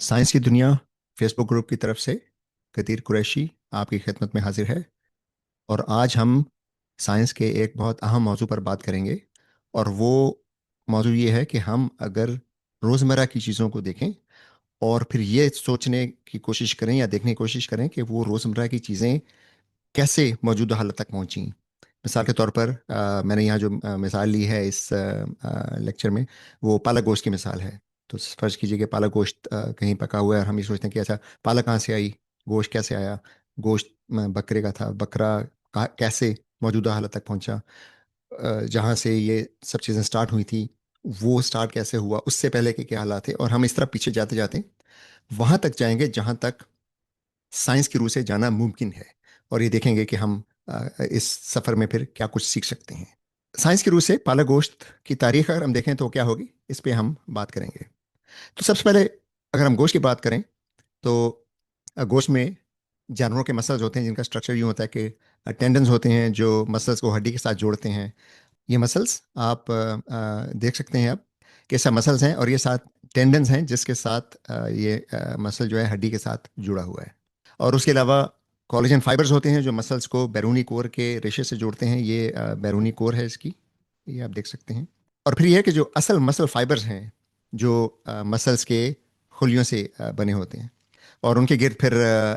Science की दुनिया Facebook group की तरफ से कदीर कुरैशी आपकी खिदमत में हाजिर है। और आज हम साइंस के एक बहुत अहम मौजू पर बात करेंगे। और वो मौजू ये है कि हम अगर रोज़मर्रा की चीज़ों को देखें और फिर ये सोचने की कोशिश करें या देखने की कोशिश करें कि वो रोज़मर्रा की चीज़ें कैसे मौजूदा हालत तक पहुंची। मिसाल के तौर पर मैंने यहाँ जो मिसाल ली है इस लेक्चर में, वो पालक गोश्त की मिसाल है। तो फर्ज कीजिए कि पालक गोश्त कहीं पका हुआ है और हम ये सोचते हैं कि अच्छा, पालक कहाँ से आई, गोश्त कैसे आया। गोश्त बकरे का था, बकरा कैसे मौजूदा हालत तक पहुंचा। जहाँ से ये सब चीज़ें स्टार्ट हुई थी, वो स्टार्ट कैसे हुआ, उससे पहले के क्या हालात थे। और हम इस तरह पीछे जाते जाते वहाँ तक जाएंगे जहाँ तक साइंस की रूह से जाना मुमकिन है। और ये देखेंगे कि हम इस सफ़र में फिर क्या कुछ सीख सकते हैं। साइंस की रूह से पालक गोश्त की तारीख अगर हम देखें तो क्या होगी, इस पे हम बात करेंगे। तो सबसे पहले अगर हम गोश्त की बात करें तो गोश्त में जानवरों के मसल्स होते हैं जिनका स्ट्रक्चर यूँ होता है कि टेंडन्स होते हैं जो मसल्स को हड्डी के साथ जोड़ते हैं। ये मसल्स आप देख सकते हैं अब कि ऐसा मसल्स हैं और ये साथ टेंडन्स हैं जिसके साथ ये मसल जो है हड्डी के साथ जुड़ा हुआ है। और उसके अलावा कोलेजन फाइबर्स होते हैं जो मसल्स को बैरूनी कोर के रेशे से जोड़ते हैं। ये बैरूनी कोर है इसकी, ये आप देख सकते हैं। और फिर ये है कि जो असल मसल फाइबर्स हैं जो मसल्स के खुलियों से बने होते हैं, और उनके गिर्द फिर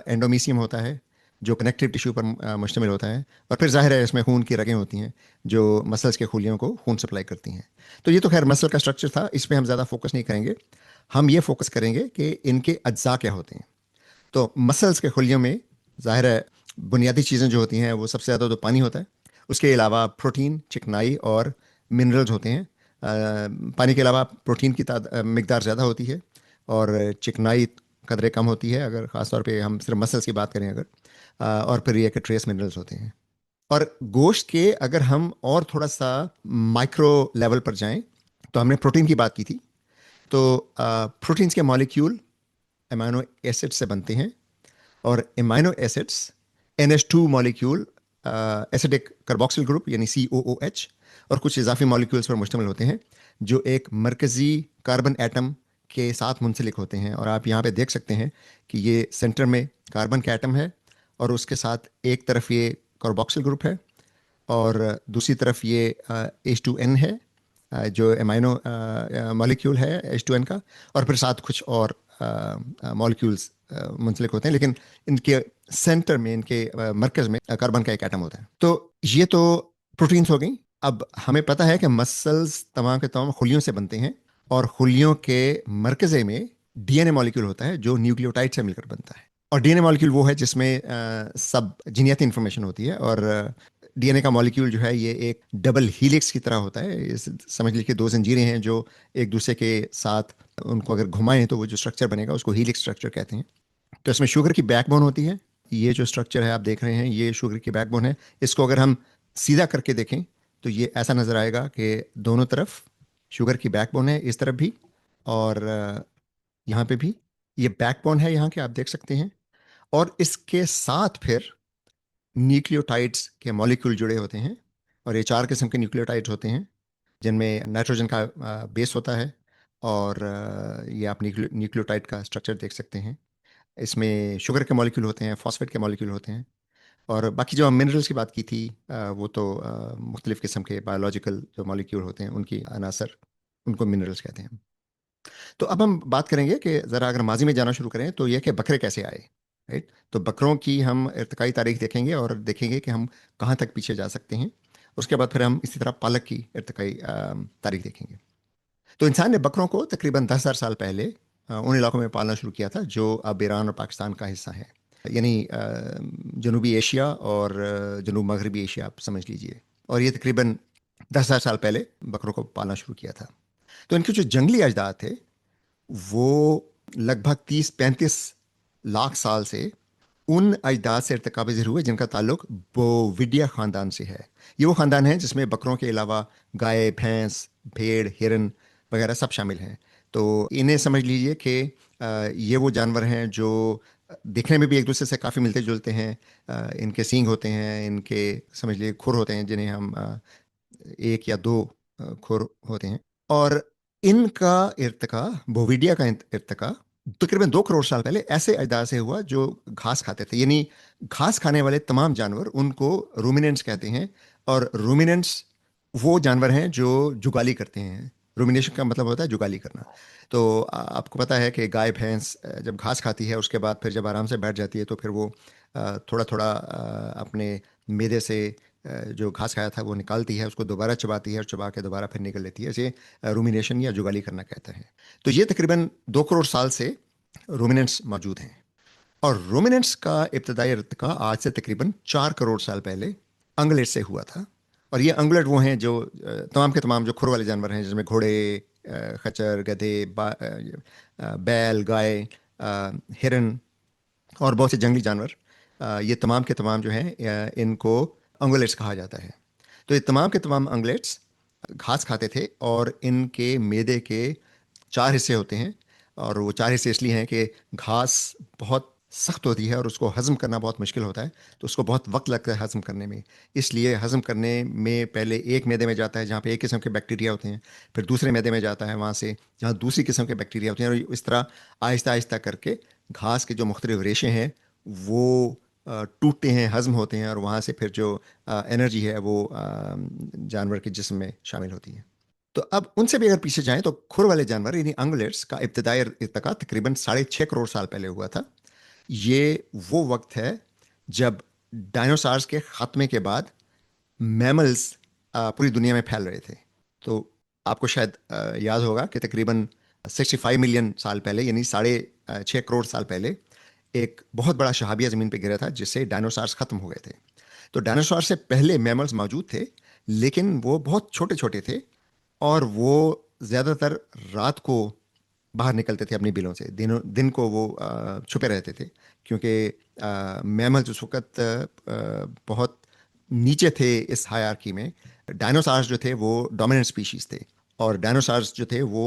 एंडोमीसियम होता है जो कनेक्टिव टिश्यू पर मुश्तमिल होता है। और फिर जाहिर है इसमें खून की रगें होती हैं जो मसल्स के खुलियों को खून सप्लाई करती हैं। तो ये तो खैर मसल का स्ट्रक्चर था, इस पर हम ज़्यादा फोकस नहीं करेंगे। हम ये फोकस करेंगे कि इनके अज्जा क्या होते हैं। तो मसल्स के खुलियों में जाहिर है बुनियादी चीज़ें जो होती हैं वो सबसे ज़्यादा तो पानी होता है। उसके अलावा प्रोटीन, चिकनाई और मिनरल्स होते हैं। पानी के अलावा प्रोटीन की मिकदार ज़्यादा होती है और चिकनाई कदरे कम होती है, अगर ख़ास तौर पे हम सिर्फ मसल्स की बात करें अगर। और फिर ये कि ट्रेस मिनरल्स होते हैं। और गोश्त के अगर हम और थोड़ा सा माइक्रो लेवल पर जाएं तो हमने प्रोटीन की बात की थी। तो प्रोटीन्स के मॉलिक्यूल अमाइनो एसिड से बनते हैं। और amino acids NH2 molecule, acidic carboxyl group यानी COOH, और कुछ इजाफी मॉलिक्यूल्स पर मुश्तमिल होते हैं जो एक मरकजी कार्बन एटम के साथ मुंसलिक होते हैं। और आप यहाँ पे देख सकते हैं कि ये सेंटर में कार्बन का एटम है और उसके साथ एक तरफ ये कार्बोक्सिल ग्रुप है और दूसरी तरफ ये H2N है, जो एमाइनो मॉलिक्यूल है H2N का। और फिर साथ कुछ और मॉलिक्यूल्स मुंसलिक होते हैं, लेकिन इनके सेंटर में, इनके मरकज में कार्बन का एक एटम होता है। तो ये तो प्रोटीन्स हो गई। अब हमें पता है कि मसल्स तमाम के तमाम खुलियों से बनते हैं और खुलियों के मरकजे में DNA मॉलिक्यूल होता है जो न्यूक्लियोटाइड से मिलकर बनता है। और DNA मॉलिक्यूल वो है जिसमें सब जीनियाती इंफॉर्मेशन होती है। और DNA का मॉलिक्यूल जो है ये एक डबल हीलिक्स की तरह होता है। समझ लीजिए दो जंजीरें हैं जो एक दूसरे के साथ, उनको अगर घुमाएं तो वो जो स्ट्रक्चर बनेगा उसको हीलिक्स स्ट्रक्चर कहते हैं। तो इसमें शुगर की बैकबोन होती है। ये जो स्ट्रक्चर है आप देख रहे हैं ये शुगर की बैकबोन है। इसको अगर हम सीधा करके देखें तो ये ऐसा नज़र आएगा कि दोनों तरफ शुगर की बैकबोन है, इस तरफ भी और यहाँ पे भी ये बैकबोन है यहाँ के, आप देख सकते हैं। और इसके साथ फिर न्यूक्लियोटाइड्स के मॉलिक्यूल जुड़े होते हैं। और ये चार किस्म के न्यूक्लियोटाइड्स होते हैं जिनमें नाइट्रोजन का बेस होता है। और ये आप न्यूक्लियोटाइड का स्ट्रक्चर देख सकते हैं। इसमें शुगर के मॉलिक्यूल होते हैं, फॉस्फेट के मॉलिक्यूल होते हैं। और बाकी जो हम मिनरल्स की बात की थी, वो तो मुख्तलिफ़ किस्म के बायोलॉजिकल जो मॉलिक्यूल होते हैं उनकी अनासर, उनको मिनरल्स कहते हैं। तो अब हम बात करेंगे कि ज़रा अगर माजी में जाना शुरू करें तो यह कि बकरे कैसे आए। राइट, तो बकरों की हम इर्तिकाई तारीख देखेंगे और देखेंगे कि हम कहाँ तक पीछे जा सकते हैं। उसके बाद फिर हम इसी तरह पालक की इर्तिकाई तारीख देखेंगे। तो इंसान ने बकरों को तकरीबन 10,000 साल पहले उन इलाकों में पालना शुरू किया था जो अब ईरान और पाकिस्तान का हिस्सा है, यानी जनूबी एशिया और जनूब मगरबी एशिया, आप समझ लीजिए। और ये तकरीबन 10,000 साल पहले बकरों को पालना शुरू किया था। तो इनके जो जंगली अजदाद थे वो लगभग 30-35 लाख साल से उन अजदाद से इर्तिका पज़ीर हुए जिनका ताल्लुक बोविडिया ख़ानदान से है। ये वो ख़ानदान है जिसमें बकरों के अलावा गाय, भैंस, भेड़, हिरन वगैरह सब शामिल हैं। तो इन्हें समझ लीजिए कि ये वो जानवर हैं जो दिखने में भी एक दूसरे से काफ़ी मिलते जुलते हैं। इनके सींग होते हैं, इनके समझ लीजिए खुर होते हैं जिन्हें हम एक या दो खुर होते हैं। और इनका इर्तिका, बोविडिया का इर्तिका तकरीबन 2 करोड़ साल पहले ऐसे अजदाद से हुआ जो घास खाते थे। यानी घास खाने वाले तमाम जानवर, उनको रूमिनेंट्स कहते हैं। और रूमिनेंट्स वो जानवर हैं जो जुगाली करते हैं। रूमिनेशन का मतलब होता है जुगाली करना। तो आपको पता है कि गाय भैंस जब घास खाती है, उसके बाद फिर जब आराम से बैठ जाती है, तो फिर वो थोड़ा थोड़ा अपने मैदे से जो घास खाया था वो निकालती है, उसको दोबारा चबाती है और चबा के दोबारा फिर निकल लेती है। इसे रूमिनेशन या जुगाली करना कहते हैं। तो ये तकरीबन 2 करोड़ साल से रूमिनेंट्स मौजूद हैं। और रूमिनेंट्स का इब्तदाई इर्तिका आज से तकरीबन 4 करोड़ साल पहले अंगलेट से हुआ था। और ये अंगलेट वो हैं जो तमाम के तमाम जो खुर वाले जानवर हैं, जिसमें घोड़े, खच्चर, गधे, बैल, गाय, हिरन और बहुत से जंगली जानवर, ये तमाम के तमाम जो हैं इनको अंगलेट्स कहा जाता है। तो ये तमाम के तमाम अंगलेट्स घास खाते थे और इनके मैदे के 4 हिस्से होते हैं। और वो 4 हिस्से इसलिए हैं कि घास बहुत सख्त होती है और उसको हज़म करना बहुत मुश्किल होता है। तो उसको बहुत वक्त लगता है हज़म करने में। इसलिए हज़म करने में पहले एक मैदे में जाता है जहाँ पे एक किस्म के बैक्टीरिया होते हैं, फिर दूसरे मैदे में जाता है वहाँ से जहाँ दूसरी किस्म के बैक्टीरिया होते हैं, और इस तरह आहिस्ता आहिस्ता करके घास के जो मुख्तलिफ रेशे हैं वो टूटते हैं, हज़म होते हैं, और वहाँ से फिर जो एनर्जी है वो जानवर के जिस्म में शामिल होती है। तो अब उनसे भी अगर पीछे जाएं तो खुर वाले जानवर यानी अंगुलेट्स का इब्तदाई इर्तिका तकरीबन 6.5 करोड़ साल पहले हुआ था। ये वो वक्त है जब डायनासॉर्स के खात्मे के बाद मैमल्स पूरी दुनिया में फैल रहे थे। तो आपको शायद याद होगा कि तकरीबन 65 मिलियन साल पहले, यानी 6.5 करोड़ साल पहले, एक बहुत बड़ा शहाबिया ज़मीन पे गिरा था जिससे डायनासॉर्स ख़त्म हो गए थे। तो डायनासोर से पहले मैमल्स मौजूद थे, लेकिन वो बहुत छोटे छोटे थे और वो ज़्यादातर रात को बाहर निकलते थे अपनी बिलों से। दिन को वो छुपे रहते थे, क्योंकि मैमल्स उस वक्त बहुत नीचे थे इस हायरार्की में। डायनासॉर्स जो थे वो डोमिनेंट स्पीशीज़ थे, और डायनासॉर्स जो थे वो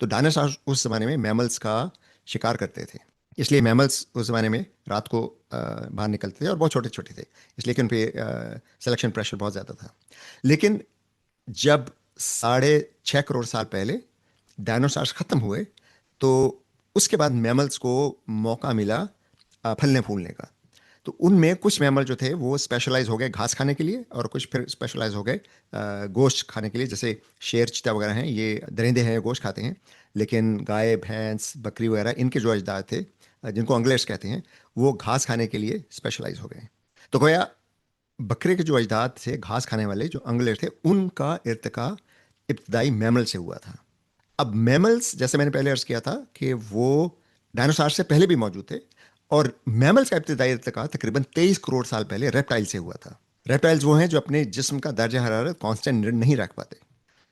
तो डायनासॉर्स उस ज़माने में मैमल्स का शिकार करते थे। इसलिए मैमल्स उस ज़माने में रात को बाहर निकलते थे और बहुत छोटे छोटे थे, इसलिए कि उन पर सिलेक्शन प्रेशर बहुत ज़्यादा था। लेकिन जब 6.5 करोड़ साल पहले डायनासॉर्स ख़त्म हुए, तो उसके बाद मैमल्स को मौका मिला फलने फूलने का। तो उनमें कुछ मैमल जो थे वो स्पेशलाइज हो गए घास खाने के लिए, और कुछ फिर स्पेशलाइज हो गए गोश्त खाने के लिए। जैसे शेर, चीता वगैरह हैं, ये दरिंदे हैं, गोश्त खाते हैं। लेकिन गाय, भैंस, बकरी वगैरह, इनके जो अजदाद थे जिनको अंगलेट्स कहते हैं, वो घास खाने के लिए स्पेशलाइज हो गए। तो गोया बकरे के जो अजदाद थे घास खाने वाले, जो अंगलेट थे, उनका इर्तिका इब्तदाई मैमल से हुआ था। अब मैमल्स, जैसे मैंने पहले अर्ज किया था, कि वो डायनासोर से पहले भी मौजूद थे। और मैमल्स का इब्तदाई इर्तिका तकरीबन 23 करोड़ साल पहले रेप्टाइल से हुआ था। रेप्टाइल्स वो हैं जो अपने जिस्म का दर्जा हरारत कांस्टेंट नहीं रख पाते।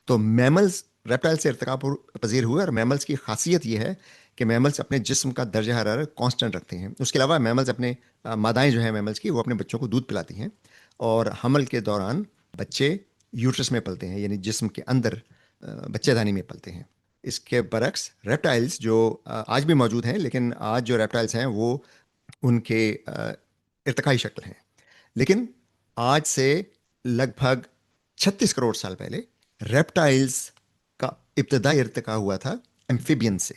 तो मैमल्स रेप्टाइल से इर्तिका पजीर हुए, और मैमल्स की खासियत यह है कि मैमल्स अपने जिस्म का दर्जा हरारत कांस्टेंट रखते हैं। उसके अलावा मैमल्स अपने मादाएं जो हैं मैमल्स की, वो अपने बच्चों को दूध पिलाती हैं, और हमल के दौरान बच्चे यूट्रस में पलते हैं, यानी जिस्म के अंदर बच्चेदानी में पलते हैं। इसके बरक्स रेप्टाइल्स जो आज भी मौजूद हैं, लेकिन आज जो रेप्टाइल्स हैं वो उनके इर्तिकाई शक्ल हैं। लेकिन आज से लगभग 36 करोड़ साल पहले रेप्टाइल्स का इब्तदाई इर्तिका हुआ था एम्फीबियन से।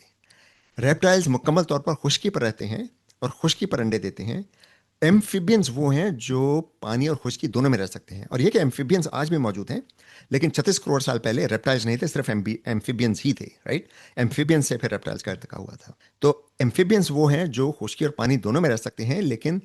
रेप्टाइल्स मुकम्मल तौर पर खुश्की पर रहते हैं और खुश्की पर अंडे देते हैं। एम्फीबियंस वो हैं जो पानी और खुश्की दोनों में रह सकते हैं। और ये कि एम्फीबियंस आज भी मौजूद हैं, लेकिन 36 करोड़ साल पहले रेप्टाइल्स नहीं थे, सिर्फ एम्फीबियंस ही थे, राइट। एम्फीबियंस से फिर रेप्टाइल्स का इर्तिका हुआ था। तो एम्फीबियंस वो हैं जो खुश्की और पानी दोनों में रह सकते हैं, लेकिन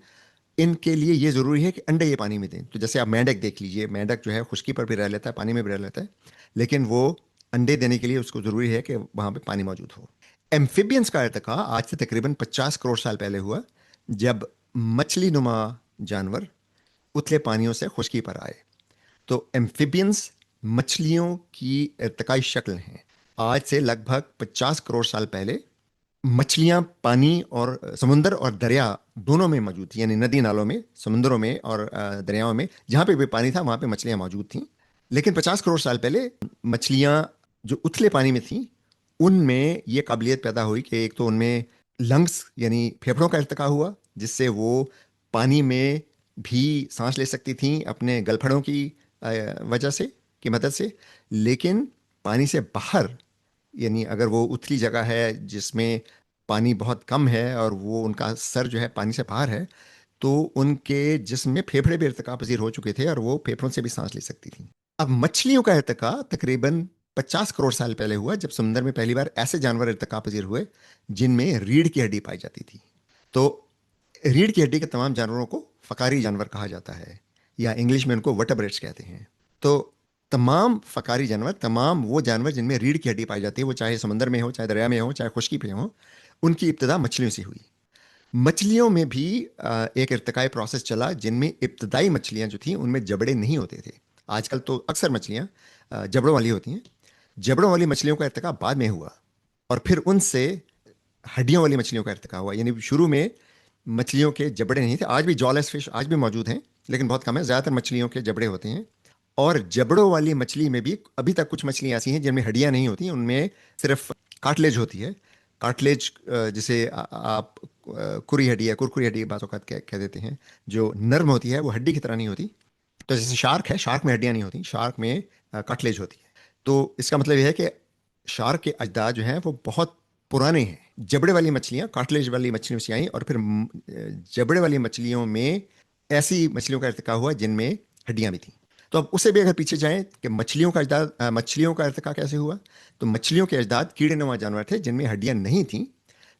इनके लिए ये ज़रूरी है कि अंडे ये पानी में दें। तो जैसे आप मेंढक देख लीजिए, मेंढक जो है खुश्की पर भी रह लेता है, पानी में भी रह लेता है, लेकिन वो अंडे देने के लिए उसको ज़रूरी है कि वहाँ पे पानी मौजूद हो। एम्फीबियंस का इर्तिका आज से तकरीबन 50 करोड़ साल पहले हुआ, जब मछली नुमा जानवर उथले पानियों से खुश्की पर आए। तो एम्फीबियंस मछलियों की इर्तिकाई शक्ल हैं। आज से लगभग 50 करोड़ साल पहले मछलियां पानी और समुंदर और दरिया दोनों में मौजूद थी, यानी नदी नालों में, समुंदरों में और दरियाओं में, जहाँ पे भी पानी था वहाँ पे मछलियां मौजूद थीं। लेकिन 50 करोड़ साल पहले मछलियां जो उथले पानी में थीं, उनमें ये काबिलियत पैदा हुई कि एक तो उनमें लंग्स यानी फेफड़ों का इर्तिका हुआ, जिससे वो पानी में भी सांस ले सकती थीं अपने गलफड़ों की वजह से, की मदद से। लेकिन पानी से बाहर यानी अगर वो उथली जगह है जिसमें पानी बहुत कम है और वो उनका सर जो है पानी से बाहर है, तो उनके जिस्म में फेफड़े भी इर्तिका पजीर हो चुके थे और वो फेफड़ों से भी सांस ले सकती थी। अब मछलियों का इर्तिका तकरीबन 50 करोड़ साल पहले हुआ, जब समुद्र में पहली बार ऐसे जानवर इर्तिका पजीर हुए जिनमें रीढ़ की हड्डी पाई जाती थी। तो रीढ़ की हड्डी के तमाम जानवरों को फकारी जानवर कहा जाता है, या इंग्लिश में उनको वर्टेब्रेट्स कहते हैं। तो तमाम फकारी जानवर, तमाम वो जानवर जिनमें रीढ़ की हड्डी पाई जाती है, वो चाहे समुद्र में हो, चाहे दरिया में हो, चाहे खुश्की पे हो, उनकी इब्तदा मछलियों से हुई। मछलियों में भी एक इर्तिकाई प्रोसेस चला जिनमें इब्तदाई मछलियां जो थी उनमें जबड़े नहीं होते थे। आजकल तो अक्सर मछलियां जबड़ों वाली होती हैं। जबड़ों वाली मछलियों का इर्तिका बाद में हुआ, और फिर उनसे हड्डियों वाली मछलियों का इर्तिका हुआ। यानी शुरू में मछलियों के जबड़े नहीं थे। आज भी जॉलेस फिश आज भी मौजूद हैं, लेकिन बहुत कम है। ज़्यादातर मछलियों के जबड़े होते हैं। और जबड़ों वाली मछली में भी अभी तक कुछ मछलियां ऐसी हैं जिनमें हड्डियां नहीं होती, उनमें सिर्फ कार्टिलेज होती है। कार्टिलेज जिसे आप कुरी हड्डी या कुरकुरी हड्डी बातों का कह देते हैं, जो नर्म होती है, वो हड्डी की तरह नहीं होती। तो जैसे शार्क है, शार्क में हड्डियां नहीं होती, शार्क में कार्टिलेज होती है। तो इसका मतलब यह है कि शार्क के अजदाद जो हैं वो बहुत पुराने हैं। जबड़े वाली मछलियां कार्टिलेज वाली मछलियों से आई, और फिर जबड़े वाली मछलियों में ऐसी मछलियों का इर्तिका हुआ जिनमें हड्डियां भी थी। तो अब उसे भी अगर पीछे जाएं कि मछलियों का अजदाद, मछलियों का इर्तिका कैसे हुआ, तो मछलियों के अजदाद कीड़े नुमा जानवर थे जिनमें हड्डियां नहीं थी,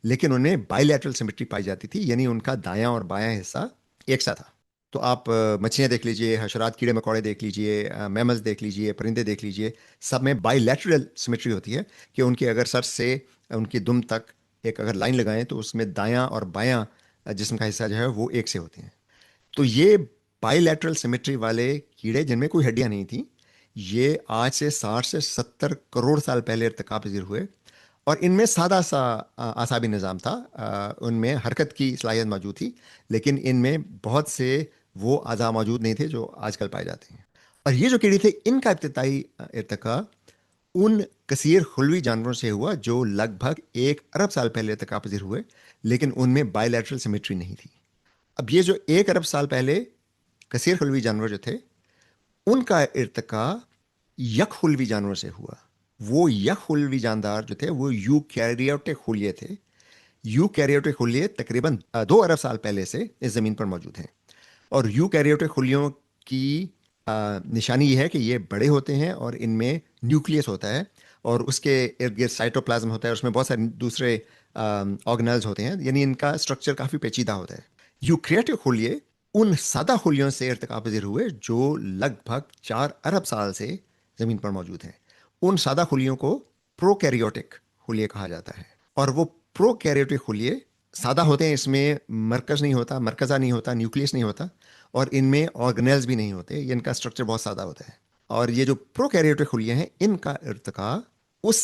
लेकिन उनमें बाइलेटरल सिमेट्री पाई जाती थी, यानी उनका दायां और बायां हिस्सा एक सा था। तो आप मछलियाँ देख लीजिए, हशरात, कीड़े मकोड़े देख लीजिए, मैमल्स देख लीजिए, परिंदे देख लीजिए, सब में बाइलेटरल सिमेट्री होती है कि उनके अगर सर से उनकी दुम तक एक अगर लाइन लगाएं तो उसमें दायां और बायां जिस्म का हिस्सा जो है वो एक से होते हैं। तो ये बाइलेटरल सिमेट्री वाले कीड़े जिनमें कोई हड्डियां नहीं थी, ये आज से 60 से 70 करोड़ साल पहले इर्तिका पजीर हुए। और इनमें सादा सा आसाबी निज़ाम था। उनमें हरकत की सलाहियत मौजूद थी, लेकिन इनमें बहुत से वो अज़ा मौजूद नहीं थे जो आजकल पाए जाते हैं। और ये जो कीड़े थे, इनका इब्तदाई इर्तिका उन कसीर खुलवी जानवरों से हुआ जो लगभग 1 अरब साल पहले इर्तिका पजीर हुए, लेकिन उनमें बायलैटरल सिमेट्री नहीं थी। अब ये जो 1 अरब साल पहले कसीर खुलवी जानवर जो थे, उनका इर्तिका यकहुल्वी जानवर से हुआ। वो यकहुल्वी जानदार जो थे वो यूकैरियोटिक खुलिये थे। यूकैरियोटिक खुलिये तकरीबन 2 अरब साल पहले से इस ज़मीन पर मौजूद हैं। और यूकैरियोटिक खुलियों की निशानी ये है कि ये बड़े होते हैं और इनमें न्यूक्लियस होता है, और उसके इर्द गिर्द साइटोप्लाज्म होता है, उसमें बहुत सारे दूसरे ऑर्गेनल्स होते हैं, यानी इनका स्ट्रक्चर काफ़ी पेचीदा होता है। यूकैरियोटिक खुलिये उन सादा खुलियों से इर्तिका पजीर हुए जो लगभग 4 अरब साल से ज़मीन पर मौजूद हैं। उन सादा खुलियों को प्रोकैरियोटिक खुलिये कहा जाता है। और वो प्रोकैरियोटिक खुलिये सादा होते हैं, इसमें मरकज़ नहीं होता, मरकज़ा नहीं होता, न्यूक्लियस नहीं होता, और इनमें ऑर्गेनेल्स भी नहीं होते। ये इनका स्ट्रक्चर बहुत सादा होता है। और ये जो प्रोकैरियोटिक खुलिये हैं, इनका इर्तिका उस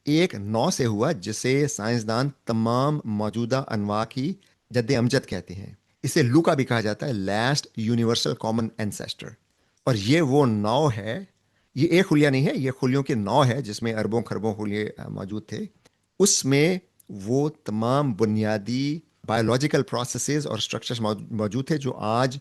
एक नौ से हुआ जिसे साइंसदान तमाम मौजूदा अनवा की जद्द अमजद कहते हैं। इसे लूका भी कहा जाता है, लास्ट यूनिवर्सल कॉमन एंसेस्टर। और ये वो नौ है, ये एक खुलिया नहीं है, ये खुलियों के नौ है जिसमें अरबों खरबों खुलिये मौजूद थे। उसमें वो तमाम बुनियादी बायोलॉजिकल प्रोसेसेस और स्ट्रक्चर्स मौजूद थे जो आज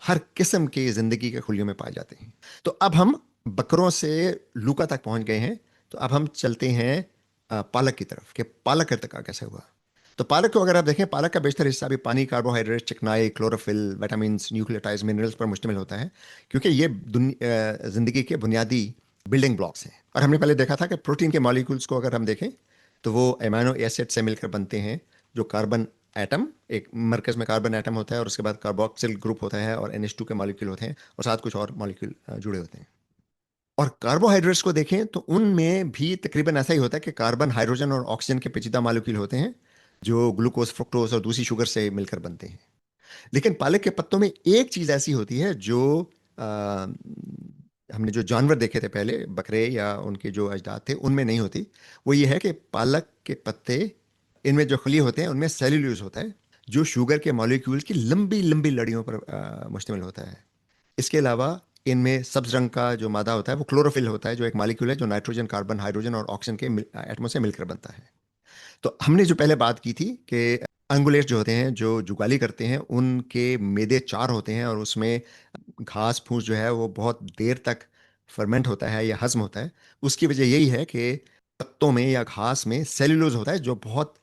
हर किस्म की ज़िंदगी के खुलियों में पाए जाते हैं। तो अब हम बकरों से लूका तक पहुंच गए हैं। तो अब हम चलते हैं पालक की तरफ कि पालक इर्तिका कैसे हुआ। तो पालक को अगर आप देखें, पालक का बेशतर हिस्सा भी पानी, कार्बोहाइड्रेट, चिकनाई, क्लोरोफिल, विटामिन्स, न्यूक्लियोटाइड्स, मिनरल्स पर मुश्तमिल होता है, क्योंकि ये ज़िंदगी के बुनियादी बिल्डिंग ब्लॉक्स हैं। और हमने पहले देखा था कि प्रोटीन के मॉलिक्यूल्स को अगर हम देखें तो वो एमाइनो एसिड से मिलकर बनते हैं, जो कार्बन एटम, एक मरकज़ में कार्बन एटम होता है और उसके बाद कार्बोक्सिल ग्रुप होता है और NH2 के मॉलिक्यूल होते हैं, और साथ कुछ और मॉलिक्यूल जुड़े होते हैं। और कार्बोहाइड्रेट्स को देखें तो उनमें भी तकरीबन ऐसा ही होता है कि कार्बन, हाइड्रोजन और ऑक्सीजन के पेचीदा मॉलिक्यूल होते हैं जो ग्लूकोज, फ्रुक्टोज और दूसरी शुगर से मिलकर बनते हैं। लेकिन पालक के पत्तों में एक चीज़ ऐसी होती है जो आ, हमने जो जानवर देखे थे पहले, बकरे या उनके जो अजदाद थे, उनमें नहीं होती। वो ये है कि पालक के पत्ते, इनमें जो खली होते हैं उनमें सेल्यूलोज होता है, जो शुगर के मॉलिक्यूल की लंबी लंबी लड़ियों पर मुश्तमिल होता है। इसके अलावा इनमें सब्ज रंग का जो मादा होता है वो क्लोरोफिल होता है, जो एक मॉलिक्यूल है जो नाइट्रोजन, कार्बन, हाइड्रोजन और ऑक्सीजन के एटमों से मिलकर बनता है। तो हमने जो पहले बात की थी कि अंगुलेट जो होते हैं, जो जुगाली करते हैं, उनके मेदे चार होते हैं और उसमें घास फूस जो है वो बहुत देर तक फर्मेंट होता है या हजम होता है। उसकी वजह यही है कि पत्तों में या घास में सेल्यूलोज होता है, जो बहुत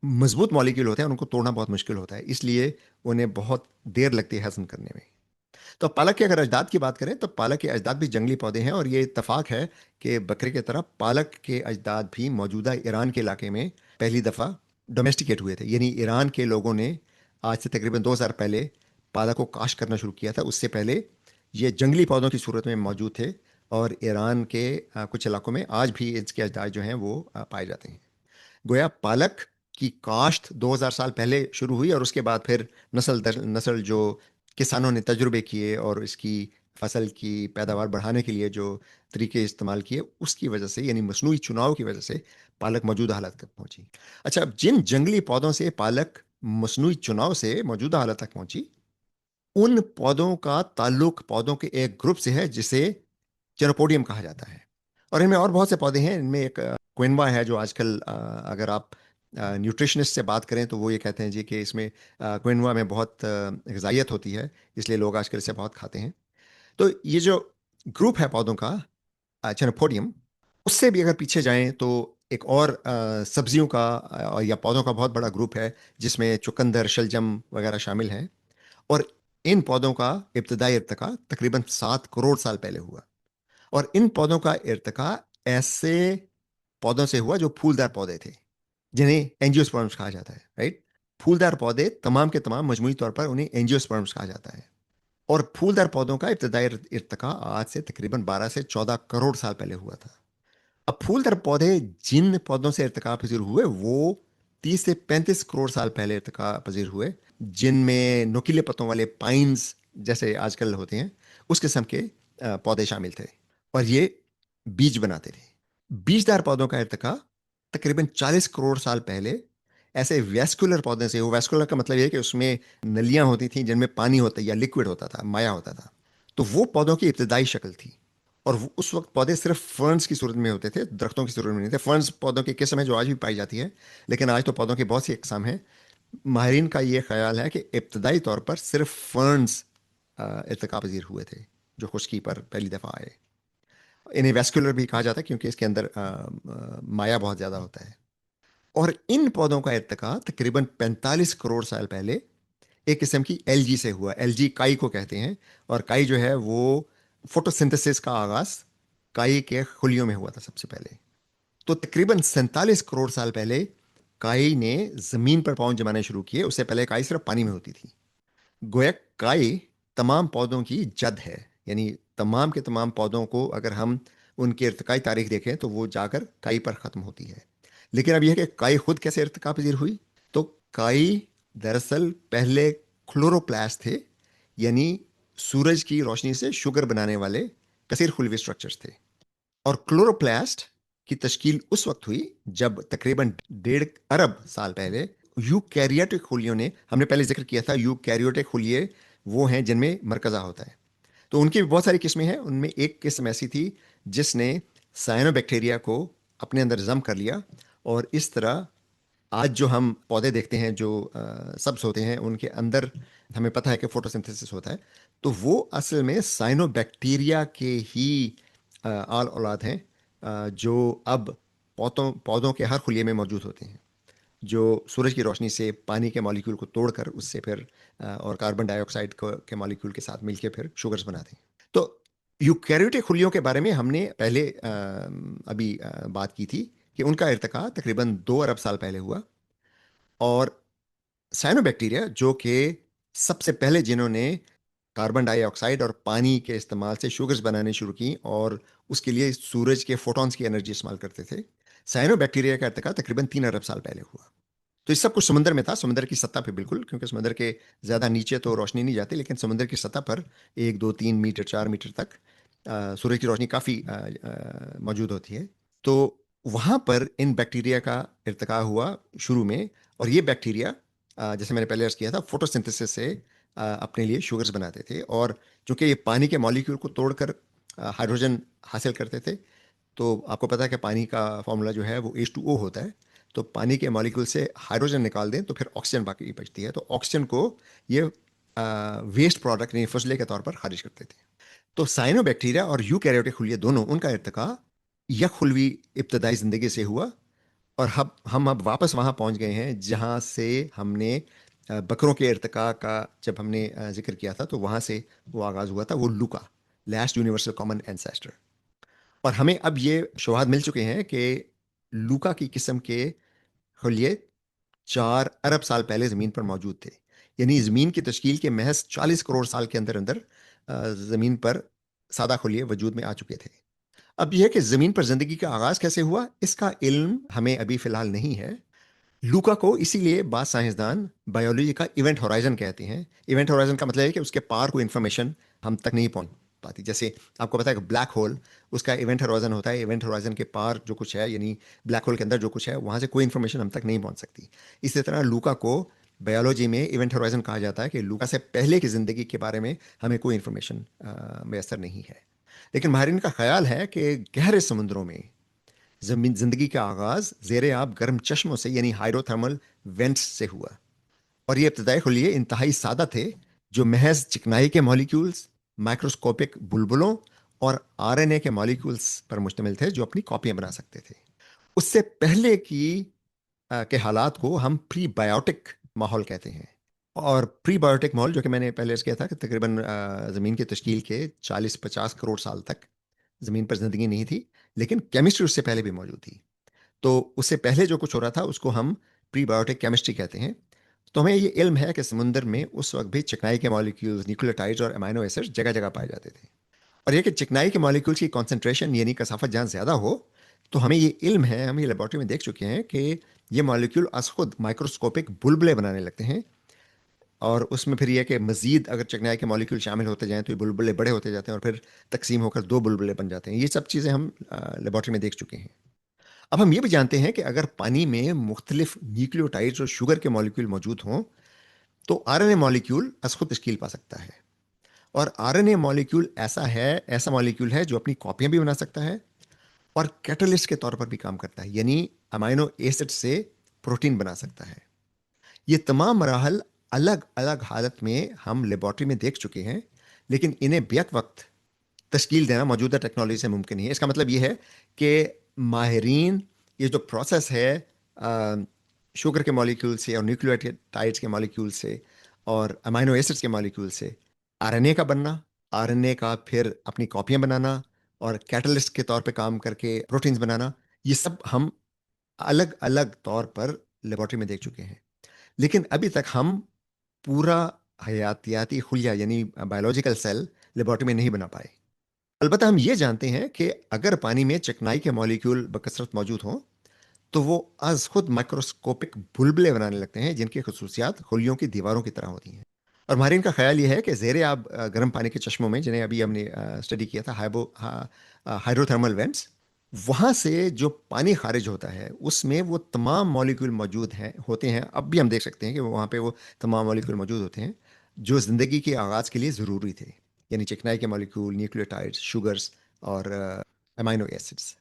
मजबूत मॉलिक्यूल होते हैं, उनको तोड़ना बहुत मुश्किल होता है, इसलिए उन्हें बहुत देर लगती है हजम करने में। तो पालक के अगर अजदाद की बात करें तो पालक के अजदाद भी जंगली पौधे हैं, और ये इत्तफाक है कि बकरे की तरह पालक के अजदाद भी मौजूदा ईरान के इलाके में पहली दफ़ा डोमेस्टिकेट हुए थे। यानी ईरान के लोगों ने आज से तकरीबन 2000 पहले पालक को काश्त करना शुरू किया था। उससे पहले ये जंगली पौधों की सूरत में मौजूद थे, और ईरान के कुछ इलाकों में आज भी इसके अजदाद जो हैं वो पाए जाते हैं। गोया पालक की काश्त 2000 साल पहले शुरू हुई, और उसके बाद फिर नस्ल दर नस्ल जो किसानों ने तजुर्बे किए और इसकी फसल की पैदावार बढ़ाने के लिए जो तरीके इस्तेमाल किए, उसकी वजह से, यानी मसनूई चुनाव की वजह से पालक मौजूदा हालत तक पहुंची। अच्छा, अब जिन जंगली पौधों से पालक मसनूई चुनाव से मौजूदा हालत तक पहुंची, उन पौधों का ताल्लुक पौधों के एक ग्रुप से है जिसे चेनोपोडियम कहा जाता है। और इनमें और बहुत से पौधे हैं। इनमें एक क्विनवा है, जो आजकल अगर आप न्यूट्रिशनिस्ट से बात करें तो वो ये कहते हैं जी कि इसमें क्विनवा में बहुत ग़िज़ाइयत होती है, इसलिए लोग आजकल इसे बहुत खाते हैं। तो ये जो ग्रुप है पौधों का, चेनोपोडियम, उससे भी अगर पीछे जाएं तो एक और सब्जियों का या पौधों का बहुत बड़ा ग्रुप है, जिसमें चुकंदर, शलजम वगैरह शामिल हैं। और इन पौधों का इब्तदाई इर्तिका तकरीबन 7 करोड़ साल पहले हुआ। और इन पौधों का इर्तिका ऐसे पौधों से हुआ जो फूलदार पौधे थे, जिन्हें एंजियोस्पर्म्स कहा जाता है, राइट। फूलदार पौधे तमाम के तमाम मजमूई तौर पर उन्हें एंजियोस्पर्म्स कहा जाता है। और फूलदार पौधों का इब्तदाई इर्तिका आज से तकरीबन 12 से 14 करोड़ साल पहले हुआ था। अब फूलदार पौधे जिन पौधों से इर्तिका पजीर हुए, वो 30 से 35 करोड़ साल पहले इर्तिका पजीर हुए, जिनमें नुकीले पत्तों वाले पाइन्स जैसे आजकल होते हैं, उस किस्म के पौधे शामिल थे। और ये बीज बनाते थे। बीजदार पौधों का इर्तिका तकरीबन 40 करोड़ साल पहले ऐसे वैस्कुलर पौधे से हो। वैस्कुलर का मतलब यह है कि उसमें नलियां होती थी जिनमें पानी होता या लिक्विड होता था, माया होता था। तो वो पौधों की इब्तदाई शक्ल थी। और उस वक्त पौधे सिर्फ फर्न्स की सूरत में होते थे, दरख्तों की सूरत में नहीं थे। फर्न्स पौधों की किस्म है जो आज भी पाई जाती है, लेकिन आज तो पौधों की बहुत सी अकसाम हैं। माहिरीन का ये ख्याल है कि इब्तदाई तौर पर सिर्फ फर्न्स इर्तिका पजीर हुए थे, जो खुश्की पर पहली दफ़ा आए। इन्हें वैस्कुलर भी कहा जाता है क्योंकि इसके अंदर माया बहुत ज़्यादा होता है। और इन पौधों का इर्तिका तकरीबन 45 करोड़ साल पहले एक किस्म की एलजी से हुआ। एलजी काई को कहते हैं, और काई जो है वो फोटोसिंथेसिस का आगाज काई के खुलियों में हुआ था सबसे पहले। तो तकरीबन 47 करोड़ साल पहले काई ने जमीन पर पाँव जमाने शुरू किए। उससे पहले काई सिर्फ पानी में होती थी। गोया काई तमाम पौधों की जद है। यानी तमाम के तमाम पौधों को अगर हम उनकी इर्तिकाई तारीख देखें तो वो जाकर काई पर ख़त्म होती है। लेकिन अब यह है कि काई खुद कैसे इर्तिका पजीर हुई। तो काई दरअसल पहले क्लोरोप्लास्ट थे, यानी सूरज की रोशनी से शुगर बनाने वाले कसीर खुलवी स्ट्रक्चर्स थे। और क्लोरोप्लास्ट की तश्कील उस वक्त हुई जब तकरीबन 1.5 अरब साल पहले यूकैरियोटिक खुलियों ने, हमने पहले जिक्र किया था यूकैरियोटिक खुलिये वो हैं जिनमें मरकज़ा होता है, तो उनकी भी बहुत सारी किस्में हैं। उनमें एक किस्म ऐसी थी जिसने साइनोबैक्टीरिया को अपने अंदर जम कर लिया, और इस तरह आज जो हम पौधे देखते हैं जो सब्ज होते हैं, उनके अंदर हमें पता है कि फोटोसिंथेसिस होता है। तो वो असल में साइनोबैक्टीरिया के ही आल औलाद हैं, जो अब पौधों पौधों के हर खुलिये में मौजूद होते हैं, जो सूरज की रोशनी से पानी के मॉलिक्यूल को तोड़कर उससे फिर और कार्बन डाइऑक्साइड के मॉलिक्यूल के साथ मिलकर फिर शुगर्स बनाते हैं। तो यूकैरियोटिक खुलियों के बारे में हमने पहले अभी बात की थी कि उनका इर्तिका तकरीबन 2 अरब साल पहले हुआ। और साइनोबैक्टीरिया, जो कि सबसे पहले जिन्होंने कार्बन डाइऑक्साइड और पानी के इस्तेमाल से शुगर्स बनाने शुरू की और उसके लिए सूरज के फोटॉन्स की एनर्जी इस्तेमाल करते थे, साइनोबैक्टीरिया का इर्तिका तकरीबन 3 अरब साल पहले हुआ। तो ये सब कुछ समुद्र में था, समुद्र की सतह पे बिल्कुल, क्योंकि समुद्र के ज़्यादा नीचे तो रोशनी नहीं जाती, लेकिन समुद्र की सतह पर 1 2 3 मीटर 4 मीटर तक सूरज की रोशनी काफ़ी मौजूद होती है। तो वहाँ पर इन बैक्टीरिया का इर्तिका हुआ शुरू में। और ये बैक्टीरिया, जैसे मैंने पहले अर्ज़ किया था, फोटोसिंथेसिस से अपने लिए शुगर्स बनाते थे। और चूंकि ये पानी के मॉलिक्यूल को तोड़कर हाइड्रोजन हासिल करते थे, तो आपको पता है कि पानी का फॉर्मूला जो है वो H2O होता है। तो पानी के मॉलिक्यूल से हाइड्रोजन निकाल दें तो फिर ऑक्सीजन बाकी बचती है। तो ऑक्सीजन को ये वेस्ट प्रोडक्ट यानी फजले के तौर पर खारिज करते थे। तो साइनोबैक्टीरिया और यूकैरियोटिक खुलिये दोनों, उनका इर्तिका यखुलवी इब्तदाई ज़िंदगी से हुआ। और हम अब वापस वहाँ पहुँच गए हैं जहाँ से हमने बकरों के इर्तिका का जब हमने जिक्र किया था, तो वहाँ से वो आगाज़ हुआ था, वो लूका, लास्ट यूनिवर्सल कॉमन एंसेस्टर। और हमें अब ये शवाहद मिल चुके हैं कि लूका की किस्म के खलिए 4 अरब साल पहले ज़मीन पर मौजूद थे। यानी ज़मीन की तश्कील के महज 40 करोड़ साल के अंदर अंदर ज़मीन पर सादा खलिए वजूद में आ चुके थे। अब यह है कि ज़मीन पर ज़िंदगी का आगाज़ कैसे हुआ, इसका इल्म हमें अभी फ़िलहाल नहीं है। लूका को इसीलिए बाद साइंसदान बायोलॉजी का इवेंट होराइजन कहते हैं। इवेंट होराइजन का मतलब है कि उसके पार कोई इन्फॉर्मेशन हम तक नहीं पहुंच पाती। जैसे आपको पता है कि ब्लैक होल, उसका इवेंट होराइजन होता है। इवेंट होराइजन के पार जो कुछ है, यानी ब्लैक होल के अंदर जो कुछ है, वहाँ से कोई इन्फॉर्मेशन हम तक नहीं पहुँच सकती। इसी तरह लूका को बायोलॉजी में इवेंट होराइजन कहा जाता है कि लूका से पहले की ज़िंदगी के बारे में हमें कोई इन्फॉर्मेशन मैसर नहीं है। लेकिन माहिरीन का ख्याल है कि गहरे समुद्रों में जमीन जिंदगी का आगाज जेर आब गर्म चश्मों से, यानी हाइड्रोथर्मल वेंट्स से हुआ। और ये इब्तदाई खुलिये इंतहाई सादा थे, जो महज चिकनाई के मॉलिक्यूल्स, माइक्रोस्कोपिक बुलबुलों और आरएनए के मॉलिक्यूल्स पर मुश्तमिल थे, जो अपनी कॉपियां बना सकते थे। उससे पहले की के हालात को हम प्री बायोटिक माहौल कहते हैं। और प्री बायोटिक माहौल, जो कि मैंने पहले किया था, कि तकरीबन ज़मीन की तश्कील के 40-50 करोड़ साल तक ज़मीन पर ज़िंदगी नहीं थी, लेकिन केमिस्ट्री उससे पहले भी मौजूद थी। तो उससे पहले जो कुछ हो रहा था उसको हम प्रीबायोटिक केमिस्ट्री कहते हैं। तो हमें ये इल्म है कि समुद्र में उस वक्त भी चिकनाई के मॉलिक्यूल्स, न्यूक्लियोटाइड्स और अमाइनो एसिड्स जगह जगह पाए जाते थे। और ये कि चिकनाई के मॉलिक्यूल्स की कॉन्सेंट्रेशन, यानी कसाफत जहाँ ज़्यादा हो, तो हमें ये इल्म है, हम ये लेबॉर्ट्री में देख चुके हैं कि ये मॉलिक्यूल अस खुद माइक्रोस्कोपिक बुलबुले बनाने लगते हैं। और उसमें फिर यह कि मजीद अगर चिकनाई के मॉलिक्यूल शामिल होते जाएं तो ये बुलबुले बड़े होते जाते हैं, और फिर तकसीम होकर 2 बुलबुले बन जाते हैं। ये सब चीज़ें हम लेबॉर्ट्री में देख चुके हैं। अब हम ये भी जानते हैं कि अगर पानी में मुख्तलिफ न्यूक्लियोटाइड्स और शुगर के मॉलिक्यूल मौजूद हों, तो आरएनए मॉलिक्यूल अस खुद तश्कील पा सकता है। और आरएनए मॉलिक्यूल ऐसा मॉलिक्यूल है जो अपनी कॉपियां भी बना सकता है और कैटलिस्ट के तौर पर भी काम करता है, यानी अमाइनो एसिड से प्रोटीन बना सकता है। ये तमाम मराहल अलग अलग हालत में हम लेबॉर्ट्री में देख चुके हैं, लेकिन इन्हें बैक वक्त तश्कील देना मौजूदा टेक्नोलॉजी से मुमकिन नहीं है। इसका मतलब ये है कि माहिरीन ये जो प्रोसेस है शुगर के मॉलिक्यूल से और न्यूक्लियोटाइड्स के मॉलिक्यूल से और अमाइनो एसिड्स के मॉलिक्यूल से आरएनए का बनना, आरएनए का फिर अपनी कॉपियां बनाना और कैटलिस्ट के तौर पे काम करके प्रोटीन्स बनाना, ये सब हम अलग अलग तौर पर लेबॉर्ट्री में देख चुके हैं। लेकिन अभी तक हम पूरा हयातियाती खुलिया, यानी बायोलॉजिकल सेल, लेबॉर्ट्री में नहीं बना पाए। अलबत्ता हम ये जानते हैं कि अगर पानी में चिकनाई के मॉलिक्यूल बकसरत मौजूद हों, तो वो आज खुद माइक्रोस्कोपिक बुलबुले बनाने लगते हैं, जिनकी खसूसियात खुलियों की दीवारों की तरह होती हैं। और माहिरीन का ख्याल ये है कि ज़ेरे आब गर्म पानी के चश्मों में, जिन्हें अभी हमने स्टडी किया था, हाइड्रोथर्मल वेंट्स, वहाँ से जो पानी खारिज होता है उसमें वो तमाम मॉलिक्यूल मौजूद हैं होते हैं। अब भी हम देख सकते हैं कि वहाँ पे वो तमाम मॉलिक्यूल मौजूद होते हैं जो ज़िंदगी के आगाज़ के लिए ज़रूरी थे, यानी चिकनाई के मॉलिक्यूल, न्यूक्लियोटाइड्स, शुगर्स और अमाइनो एसिड्स।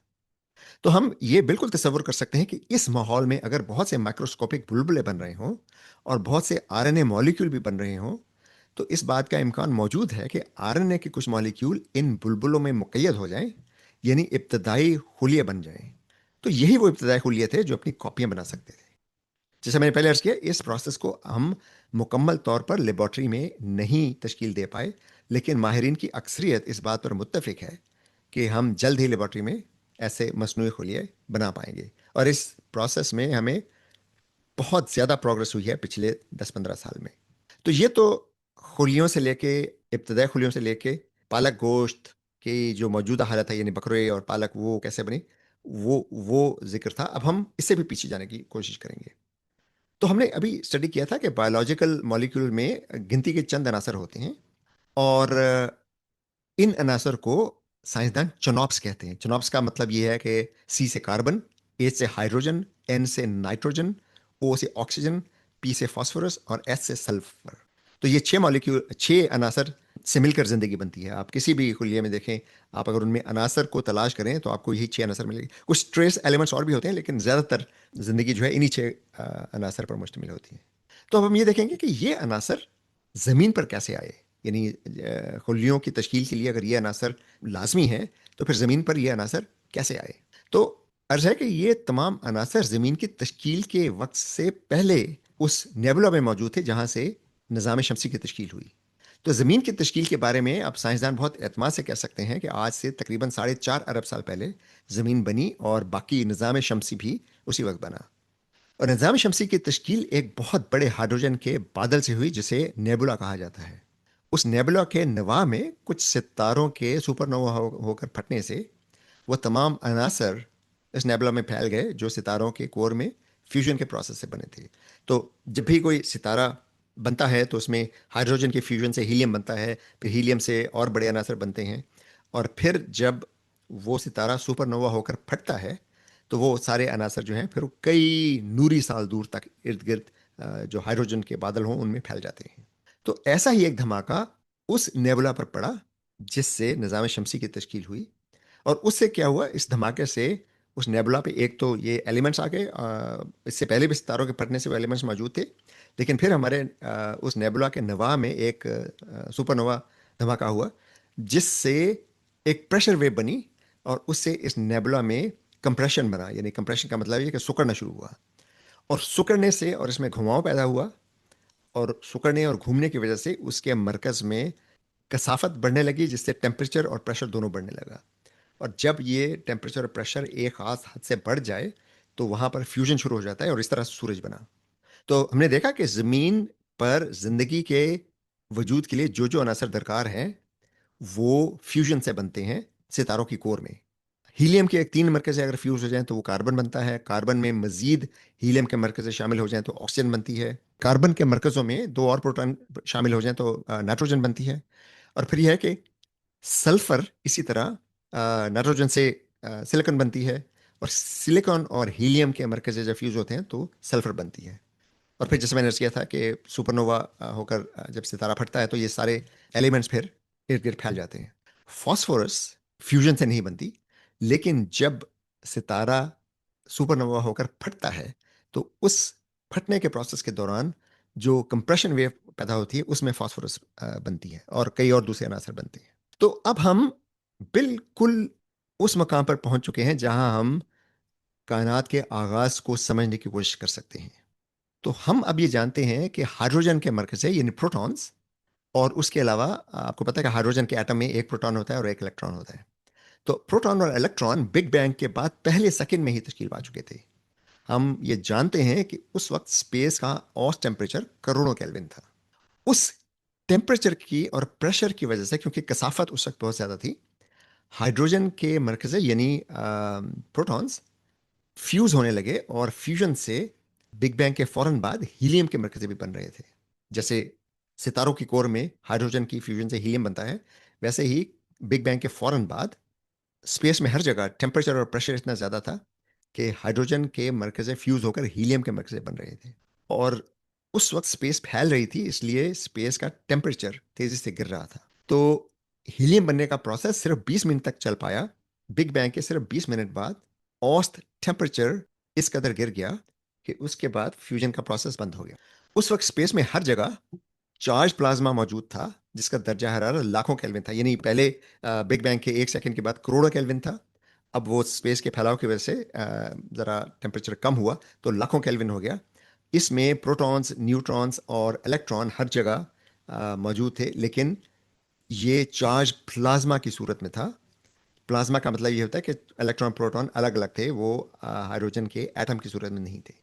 तो हम ये बिल्कुल तसव्वुर कर सकते हैं कि इस माहौल में अगर बहुत से माइक्रोस्कोपिक बुलबुले बन रहे हों और बहुत से आरएनए मॉलिक्यूल भी बन रहे हों, तो इस बात का इम्कान मौजूद है कि आरएनए के कुछ मॉलिक्यूल इन बुलबुलों में मुक़य्यद हो जाएं, यानी इब्तदाई खुलिये बन जाएं। तो यही वो इब्तदाई खुलिये थे जो अपनी कॉपियां बना सकते थे। जैसे मैंने पहले अर्ज़ किया, इस प्रोसेस को हम मुकम्मल तौर पर लेबॉर्ट्री में नहीं तश्कील दे पाए, लेकिन माहिरीन की अक्सरियत इस बात पर मुत्तफिक है कि हम जल्द ही लेबॉर्ट्री में ऐसे मसनूई खुलिये बना पाएंगे। और इस प्रोसेस में हमें बहुत ज़्यादा प्रोग्रेस हुई है पिछले 10-15 साल में। तो ये तो खुलियों से लेके, इब्तदाई खुलियों से लेके पालक गोश्त की जो मौजूदा हालत है, यानी बकरे और पालक वो कैसे बनी, वो जिक्र था। अब हम इससे भी पीछे जाने की कोशिश करेंगे। तो हमने अभी स्टडी किया था कि बायोलॉजिकल मॉलिक्यूल में गिनती के चंद अनासर होते हैं, और इन अनासर को साइंसदान चुनॉप्स कहते हैं। चुनॉप्स का मतलब ये है कि सी से कार्बन, एच से हाइड्रोजन, एन से नाइट्रोजन, ओ से ऑक्सीजन, पी से फास्फोरस और एस से सल्फर। तो ये 6 मॉलिक्यूल, 6 अनासर से मिलकर जिंदगी बनती है। आप किसी भी खुलिये में देखें, आप अगर उनमें अनासर को तलाश करें तो आपको यही 6 अनासर मिलेगी। कुछ ट्रेस एलिमेंट्स और भी होते हैं, लेकिन ज़्यादातर जिंदगी जो है इन्हीं 6 अनासर पर मुश्तमिल होती है। तो अब हम ये देखेंगे कि ये अनासर ज़मीन पर कैसे आए, यानी खुलियों की तश्कील के लिए अगर ये अनासर लाजमी है, तो फिर ज़मीन पर ये अनासर कैसे आए। तो अर्ज है कि ये तमाम अनासर ज़मीन की तश्कील के वक्त से पहले उस नेबुला में मौजूद थे जहां से निज़ाम शमसी की तश्कील हुई। तो ज़मीन की तश्कील के बारे में अब साइंसदान बहुत एतमाद से कह सकते हैं कि आज से तकरीबन 4.5 अरब साल पहले ज़मीन बनी और बाकी निज़ाम शमसी भी उसी वक्त बना। और निज़ाम शमसी की तश्कील एक बहुत बड़े हाइड्रोजन के बादल से हुई जिसे नेबुला कहा जाता है। उस नेबुला के नवा में कुछ सितारों के सुपरनोवा होकर फटने से वो तमाम अनासर इस नेबुला में फैल गए जो सितारों के कोर में फ्यूजन के प्रोसेस से बने थे। तो जब भी कोई सितारा बनता है तो उसमें हाइड्रोजन के फ्यूजन से हीलियम बनता है, फिर हीलियम से और बड़े अनासर बनते हैं, और फिर जब वो सितारा सुपरनोवा होकर फटता है तो वो सारे अनासर जो हैं फिर वो कई नूरी साल दूर तक इर्द गिर्द जो हाइड्रोजन के बादल हों उनमें फैल जाते हैं। तो ऐसा ही एक धमाका उस नेबुला पर पड़ा जिससे निज़ाम शमसी की तश्कील हुई। और उससे क्या हुआ, इस धमाके से उस नेबुला पे एक तो ये एलिमेंट्स आ गए, इससे पहले भी सितारों के फटने से वो एलिमेंट्स मौजूद थे, लेकिन फिर हमारे उस नेबुला के नवा में एक सुपरनोवा धमाका हुआ जिससे एक प्रेशर वेव बनी और उससे इस नेबुला में कंप्रेशन बना। यानी कंप्रेशन का मतलब ये कि सिकुड़ना शुरू हुआ, और सिकुड़ने से और इसमें घुमाव पैदा हुआ, और सिकुड़ने और घूमने की वजह से उसके मरकज में कसाफत बढ़ने लगी जिससे टेम्परेचर और प्रेशर दोनों बढ़ने लगा। और जब ये टेम्परेचर और प्रेशर एक खास हद से बढ़ जाए तो वहां पर फ्यूजन शुरू हो जाता है और इस तरह सूरज बना। तो हमने देखा कि ज़मीन पर जिंदगी के वजूद के लिए जो जो अनासर दरकार हैं वो फ्यूजन से बनते हैं सितारों की कोर में। हीलियम के एक 3 मरकज़े अगर फ्यूज हो जाएं तो वो कार्बन बनता है। कार्बन में मजीद हीलियम के मरकज़े शामिल हो जाएं तो ऑक्सीजन बनती है। कार्बन के मरकज़ों में दो और प्रोटॉन शामिल हो जाएं तो नाइट्रोजन बनती है। और फिर यह है कि सल्फर इसी तरह नाइट्रोजन से सिलिकॉन बनती है, और सिलिकॉन और हीलियम के मरकज़े जब फ्यूज होते हैं तो सल्फर बनती है। और फिर जैसे मैंने अर्ज़ किया था कि सुपरनोवा होकर जब सितारा फटता है तो ये सारे एलिमेंट्स फिर इर्द गिर्द फैल जाते हैं। फॉस्फोरस फ्यूजन से नहीं बनती, लेकिन जब सितारा सुपरनोवा होकर फटता है तो उस फटने के प्रोसेस के दौरान जो कंप्रेशन वेव पैदा होती है उसमें फॉस्फोरस बनती है और कई और दूसरे अनासर बनते हैं। तो अब हम बिल्कुल उस मकाम पर पहुंच चुके हैं जहां हम कायनात के आगाज को समझने की कोशिश कर सकते हैं। तो हम अब ये जानते हैं कि हाइड्रोजन के मरकज़ है यानी प्रोटॉन्स, और उसके अलावा आपको पता है कि हाइड्रोजन के एटम में एक प्रोटॉन होता है और एक इलेक्ट्रॉन होता है। तो प्रोटॉन और इलेक्ट्रॉन बिग बैंग के बाद पहले सेकंड में ही तश्कील पा चुके थे। हम ये जानते हैं कि उस वक्त स्पेस का औसत टेम्परेचर करोड़ों केल्विन था। उस टेम्परेचर की और प्रेशर की वजह से, क्योंकि कसाफत उस वक्त बहुत ज़्यादा थी, हाइड्रोजन के मरकज़े यानी प्रोटॉन्स फ्यूज होने लगे, और फ्यूजन से बिग बैंग के फौरन बाद हीलियम के मरकज़े भी बन रहे थे। जैसे सितारों की कोर में हाइड्रोजन की फ्यूजन से हीलियम बनता है, वैसे ही बिग बैंग के फौरन बाद स्पेस में हर जगह टेम्परेचर और प्रेशर इतना ज़्यादा था कि हाइड्रोजन के मरकज़े फ्यूज होकर हीलियम के मरकज़े बन रहे थे। और उस वक्त स्पेस फैल रही थी, इसलिए स्पेस का टेम्परेचर तेज़ी से गिर रहा था। तो हीलियम बनने का प्रोसेस सिर्फ 20 मिनट तक चल पाया। बिग बैंग के सिर्फ 20 मिनट बाद औसत टेम्परेचर इस कदर गिर गया कि उसके बाद फ्यूजन का प्रोसेस बंद हो गया। उस वक्त स्पेस में हर जगह चार्ज प्लाज्मा मौजूद था जिसका दर्जा हरारत लाखों केल्विन था। यानी पहले बिग बैंग के 1 सेकंड के बाद करोड़ों केल्विन था। अब वो स्पेस के फैलाव की वजह से ज़रा टेम्परेचर कम हुआ तो लाखों केल्विन हो गया। इसमें प्रोटॉन्स, न्यूट्रॉन्स और इलेक्ट्रॉन हर जगह मौजूद थे, लेकिन ये चार्ज प्लाज्मा की सूरत में था। प्लाज्मा का मतलब ये होता है कि इलेक्ट्रॉन प्रोटॉन अलग अलग थे, वो हाइड्रोजन के एटम की सूरत में नहीं थे।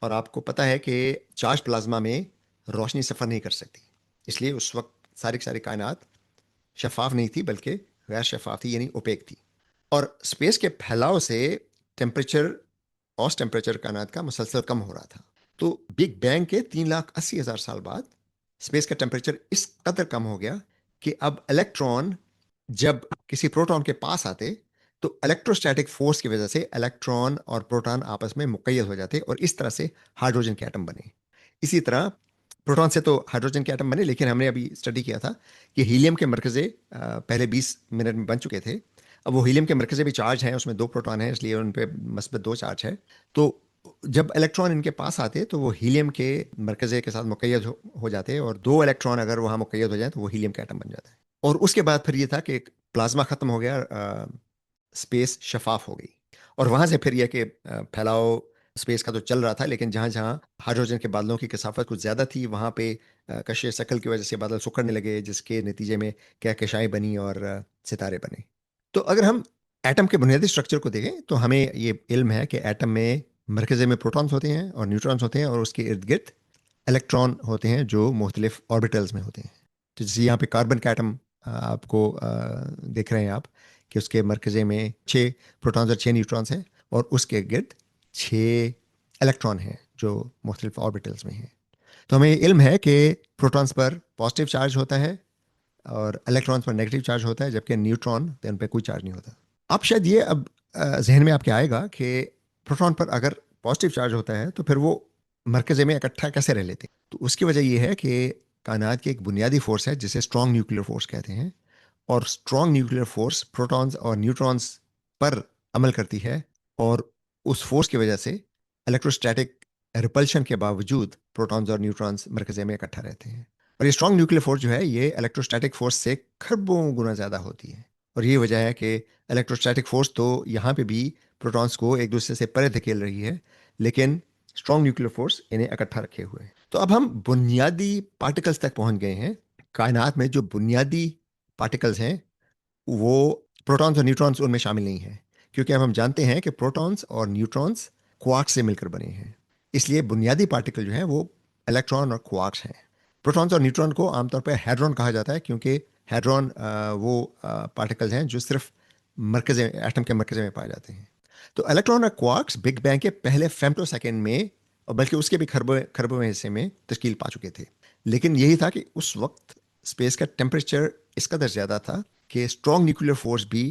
और आपको पता है कि चार्ज प्लाज्मा में रोशनी सफ़र नहीं कर सकती, इसलिए उस वक्त सारी की सारी कायनात शफाफ नहीं थी बल्कि गैर शफाफ थी, यानी ओपेक थी। और स्पेस के फैलाव से टेम्परेचर, औसत टेम्परेचर कायनात का मुसलसल कम हो रहा था। तो बिग बैंग के 3,80,000 साल बाद स्पेस का टेम्परेचर इस कदर कम हो गया कि अब इलेक्ट्रॉन जब किसी प्रोटॉन के पास आते तो इलेक्ट्रोस्टैटिक फोर्स की वजह से इलेक्ट्रॉन और प्रोटॉन आपस में मुक़य्यद हो जाते और इस तरह से हाइड्रोजन के एटम बने। इसी तरह प्रोटॉन से तो हाइड्रोजन के एटम बने, लेकिन हमने अभी स्टडी किया था कि हीलियम के मरकज़े पहले 20 मिनट में बन चुके थे। अब वो हीलियम के मरकज़े भी चार्ज हैं, उसमें दो प्रोटॉन हैं, इसलिए उन पर मस्बत दो चार्ज है। तो जब इलेक्ट्रॉन इनके पास आते तो वो हीलियम के मरकज़े के साथ मुक़य्यद हो जाते, और दो इलेक्ट्रॉन अगर वहाँ मुक़य्यद हो जाए तो वो हीलियम का एटम बन जाता है। और उसके बाद फिर ये था कि प्लाज्मा ख़त्म हो गया, स्पेस शफाफ हो गई। और वहाँ से फिर यह कि फैलाव स्पेस का तो चल रहा था, लेकिन जहाँ जहाँ हाइड्रोजन के बादलों की कसाफत कुछ ज़्यादा थी वहाँ पे कशिश शकल की वजह से बादल सिकुड़ने लगे, जिसके नतीजे में कहकशाएं बनी और सितारे बने। तो अगर हम एटम के बुनियादी स्ट्रक्चर को देखें तो हमें ये इल्म है कि एटम में मरकज़े में प्रोटॉन्स होते हैं और न्यूट्रॉन्स होते हैं, और उसके इर्द गिर्द इलेक्ट्रॉन होते हैं जो मुख्तलिफ ऑर्बिटल्स में होते हैं। तो जैसे यहाँ पे कार्बन का एटम आपको देख रहे हैं आप कि उसके मरकज़े में 6 प्रोटॉन्स और 6 न्यूट्रॉन्स हैं, और उसके गिर्द 6 इलेक्ट्रॉन हैं जो मुख्तलिफ ऑर्बिटल्स में हैं। तो हमें इल्म है कि प्रोटॉन्स पर पॉजिटिव चार्ज होता है और इलेक्ट्रॉन्स पर नेगेटिव चार्ज होता है, जबकि न्यूट्रॉन पे उन पर कोई चार्ज नहीं होता। अब शायद ये अब जहन में आपके आएगा कि प्रोटॉन पर अगर पॉजिटिव चार्ज होता है तो फिर वो मरकज़े में इकट्ठा कैसे रह लेते हैं। तो उसकी वजह ये है कि कायनात की एक बुनियादी फोर्स है जिसे स्ट्रॉन्ग न्यूक्लियर फोर्स कहते हैं, और स्ट्रॉन्ग न्यूक्लियर फोर्स प्रोटॉन्स और न्यूट्रॉन्स पर अमल करती है, और उस फोर्स की वजह से इलेक्ट्रोस्टैटिक रिपल्शन के बावजूद प्रोटॉन्स और न्यूट्रॉन्स मरकज़े में इकट्ठा रहते हैं। और ये स्ट्रॉन्ग न्यूक्लियर फोर्स जो है ये इलेक्ट्रोस्टैटिक फोर्स से खरबों गुना ज़्यादा होती है। और ये वजह है कि इलेक्ट्रोस्टैटिक फोर्स तो यहाँ पे भी प्रोटॉन्स को एक दूसरे से परे धकेल रही है, लेकिन स्ट्रॉन्ग न्यूक्लियर फोर्स इन्हें इकट्ठा रखे हुए है। तो अब हम बुनियादी पार्टिकल्स तक पहुंच गए हैं। कायनात में जो बुनियादी पार्टिकल्स हैं वो प्रोटॉन्स और न्यूट्रॉन्स उनमें शामिल नहीं है, क्योंकि अब हम जानते हैं कि प्रोटॉन्स और न्यूट्रॉन्स क्वार्क्स से मिलकर बने हैं। इसलिए बुनियादी पार्टिकल जो है वो इलेक्ट्रॉन और क्वार्क्स हैं। प्रोटॉन्स और न्यूट्रॉन को आमतौर पर हैड्रॉन कहा जाता है, क्योंकि हैड्रॉन वो पार्टिकल्स हैं जो सिर्फ मरकज़े एटम के मरकज़े में पाए जाते हैं। तो इलेक्ट्रॉन और क्वार्क्स बिग बैंग के पहले फेम्टो सेकेंड में, और बल्कि उसके भी खरबों खरबों हिस्से में तश्कील पा चुके थे। लेकिन यही था कि उस वक्त स्पेस का टेम्परेचर इस कदर ज़्यादा था कि स्ट्रॉन्ग न्यूक्लियर फोर्स भी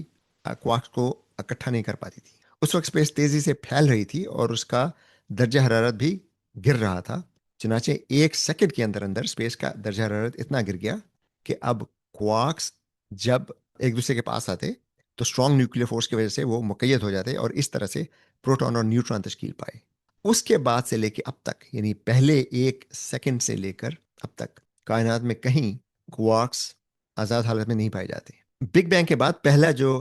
क्वार्क्स को इकट्ठा नहीं कर पाती थी। उस वक्त स्पेस तेज़ी से फैल रही थी और उसका दर्जा हरारत भी गिर रहा था। चुनाचे 1 सेकंड के अंदर अंदर स्पेस का दर्जा हरारत इतना गिर गया कि अब क्वार्क्स जब एक दूसरे के पास आते तो स्ट्रॉन्ग न्यूक्लियर फोर्स की वजह से वो मुक़य्यद हो जाते और इस तरह से प्रोटॉन और न्यूट्रॉन तश्कील पाए। उसके बाद से लेके अब तक, यानी पहले 1 सेकंड से लेकर अब तक कायनात में कहीं क्वार्क्स आज़ाद हालत में नहीं पाए जाते। बिग बैंग के बाद पहला जो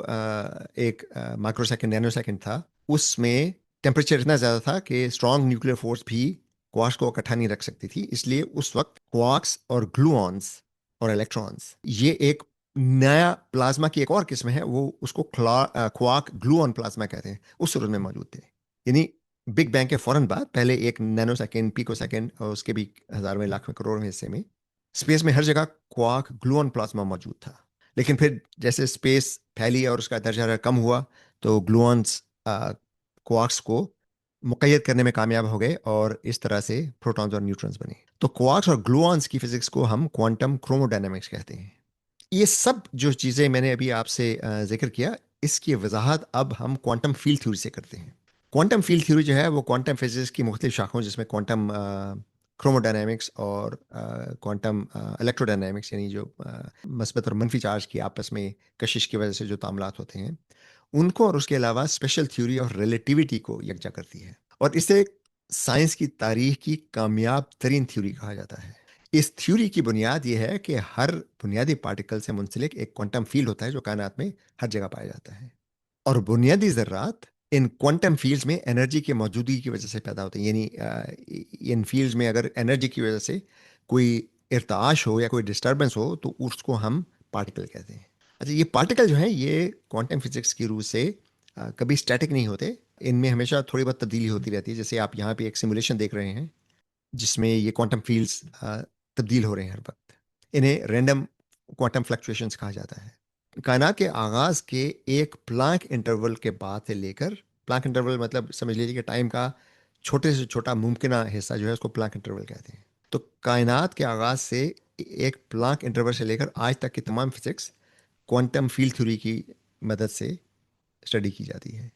एक माइक्रो सेकंड नैनो सेकंड था, उसमें टेम्परेचर इतना ज़्यादा था कि स्ट्रॉन्ग न्यूक्लियर फोर्स भी क्वार्क्स को इकट्ठा नहीं रख सकती थी। इसलिए उस वक्त क्वार्क्स और ग्लूऑन्स और इलेक्ट्रॉन्स, ये एक नया प्लाज्मा की एक और किस्म है, वो उसको क्वार्क ग्लूऑन प्लाज्मा कहते हैं, उस सूरत में मौजूद थे। यानी बिग बैंग के फौरन बाद पहले 1 नैनो सेकेंड, पिको सेकेंड और उसके भी हजारवें लाखवें करोड़वें हिस्से में स्पेस में हर जगह क्वार्क ग्लूऑन प्लाज्मा मौजूद था। लेकिन फिर जैसे स्पेस फैली और उसका दर्जा हरारत कम हुआ तो ग्लूऑन्स क्वार्क्स को मुक़य्यद करने में कामयाब हो गए, और इस तरह से प्रोटॉन्स और न्यूट्रॉन्स बने। तो क्वार्क्स और ग्लूऑन्स की फिजिक्स को हम क्वांटम क्रोमोडायनामिक्स कहते हैं। ये सब जो चीज़ें मैंने अभी आपसे जिक्र किया, इसकी वजाहत अब हम क्वांटम फील्ड थ्योरी से करते हैं। क्वांटम फील्ड थ्योरी जो है वो क्वांटम फिजिक्स की मुख्तलिफ शाखाओं, जिसमें क्वांटम क्रोमोडायनामिक्स और क्वांटम इलेक्ट्रोडायनामिक्स, यानी जो मस्बत और मनफी चार्ज की आपस में कशिश की वजह से जो तामलात होते हैं उनको, और उसके अलावा स्पेशल थ्योरी और रिलेटिविटी को यकजा करती है। और इसे साइंस की तारीख की कामयाब तरीन थ्योरी कहा जाता है। इस थ्योरी की बुनियाद यह है कि हर बुनियादी पार्टिकल से मुंसलिक एक क्वांटम फील्ड होता है जो कायनात में हर जगह पाया जाता है, और बुनियादी ज़र्रात इन क्वांटम फील्ड्स में एनर्जी की मौजूदगी की वजह से पैदा होते हैं। यानी इन फील्ड्स में अगर एनर्जी की वजह से कोई इर्ताश हो या कोई डिस्टर्बेंस हो तो उसको हम पार्टिकल कहते हैं। अच्छा, ये पार्टिकल जो है ये क्वांटम फिजिक्स की रूह से कभी स्टैटिक नहीं होते। इनमें हमेशा थोड़ी बहुत तब्दीली होती रहती है। जैसे आप यहाँ पे एक सिमुलेशन देख रहे हैं जिसमें ये क्वांटम फील्ड्स तब्दील हो रहे हैं हर वक्त। इन्हें रैंडम क्वांटम फ्लक्चुएशंस कहा जाता है। कायनात के आगाज़ के एक प्लांक इंटरवल के बाद से लेकर, प्लांक इंटरवल मतलब समझ लीजिए कि टाइम का छोटे से छोटा मुमकिना हिस्सा जो है उसको प्लांक इंटरवल कहते हैं। तो कायनात के आगाज़ से एक प्लांक इंटरवल से लेकर आज तक की तमाम फिजिक्स क्वांटम फील्ड थ्योरी की मदद से स्टडी की जाती है।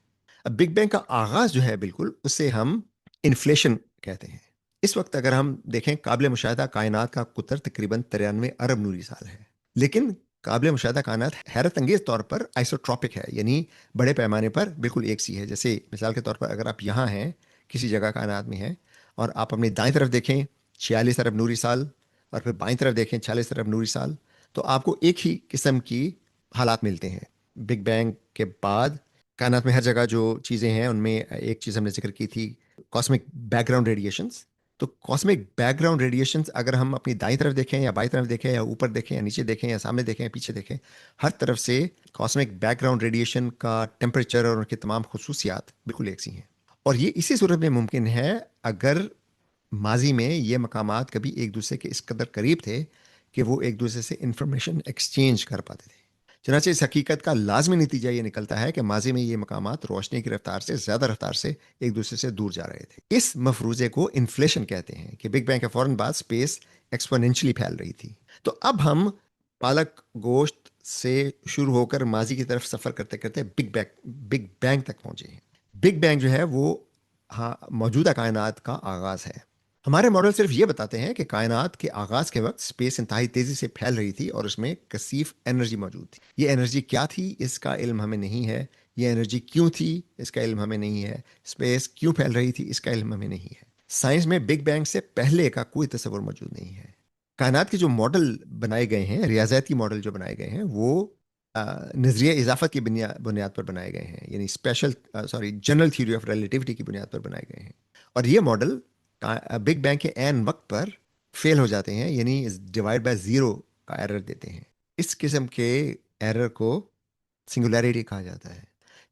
अब बिग बैंग का आगाज़ जो है बिल्कुल उसे हम इन्फ्लेशन कहते हैं। इस वक्त अगर हम देखें काबिल मुशाहिदा कायनात का कुतर तकरीबन 93 अरब नूरी साल है, लेकिन काबिल मुशाहिदा कायनात हैरत अंगेज तौर पर आइसोट्रॉपिक है, यानी बड़े पैमाने पर बिल्कुल एक सी है। जैसे मिसाल के तौर पर अगर आप यहाँ हैं, किसी जगह कायनात में हैं, और आप अपनी दाएं तरफ देखें 46 अरब नूरी साल, और फिर बाईं तरफ देखें 46 अरब नूरी साल, तो आपको एक ही किस्म की हालात मिलते हैं। बिग बैंग के बाद कायनात में हर जगह जो चीज़ें हैं उनमें एक चीज़ हमने जिक्र की थी, कॉस्मिक बैकग्राउंड रेडिएशंस। तो कॉस्मिक बैकग्राउंड रेडिएशंस अगर हम अपनी दाईं तरफ देखें या बाईं तरफ देखें या ऊपर देखें या नीचे देखें या सामने देखें या पीछे देखें, हर तरफ से कॉस्मिक बैकग्राउंड रेडिएशन का टेम्परेचर और उनकी तमाम खसूसियात बिल्कुल एक सी हैं। और ये इसी सूरत में मुमकिन है अगर माजी में ये मकामात कभी एक दूसरे के इस कदर करीब थे कि वो एक दूसरे से इंफॉर्मेशन एक्सचेंज कर पाते थे। चनाचे इस हकीकत का लाजमी नतीजा ये निकलता है कि माजी में ये मकामात रोशनी की रफ्तार से ज़्यादा रफ्तार से एक दूसरे से दूर जा रहे थे। इस मफरूज़े को इन्फ्लेशन कहते हैं कि बिग बैंग के फ़ौरन बाद स्पेस एक्सपोनेंशियली फैल रही थी। तो अब हम पालक गोश्त से शुरू होकर माजी की तरफ सफ़र करते करते बिग बैंग तक पहुंचे हैं। बिग बैंग जो है वो, हाँ, मौजूदा कायनात का आगाज़ है। हमारे मॉडल सिर्फ ये बताते हैं कि कायनात के आगाज के वक्त स्पेस इंतहाई तेजी से फैल रही थी और उसमें कसीफ एनर्जी मौजूद थी। ये एनर्जी क्या थी इसका इल्म हमें नहीं है। ये एनर्जी क्यों थी इसका इल्म हमें नहीं है। स्पेस क्यों फैल रही थी इसका इल्म हमें नहीं है। साइंस में बिग बैंग से पहले का कोई तस्वर मौजूद नहीं है। कायनात के जो मॉडल बनाए गए हैं, रियाजती मॉडल जो बनाए गए हैं, वो नजरिया इजाफत की बुनियाद पर बनाए गए हैं, यानी जनरल थ्योरी ऑफ रिलेटिविटी की बुनियाद पर बनाए गए हैं। और ये मॉडल बिग बैंग के एन वक्त पर फेल हो जाते हैं, यानी डिवाइड बाय जीरो का एरर देते हैं। इस किस्म के एरर को सिंगुलैरिटी कहा जाता है।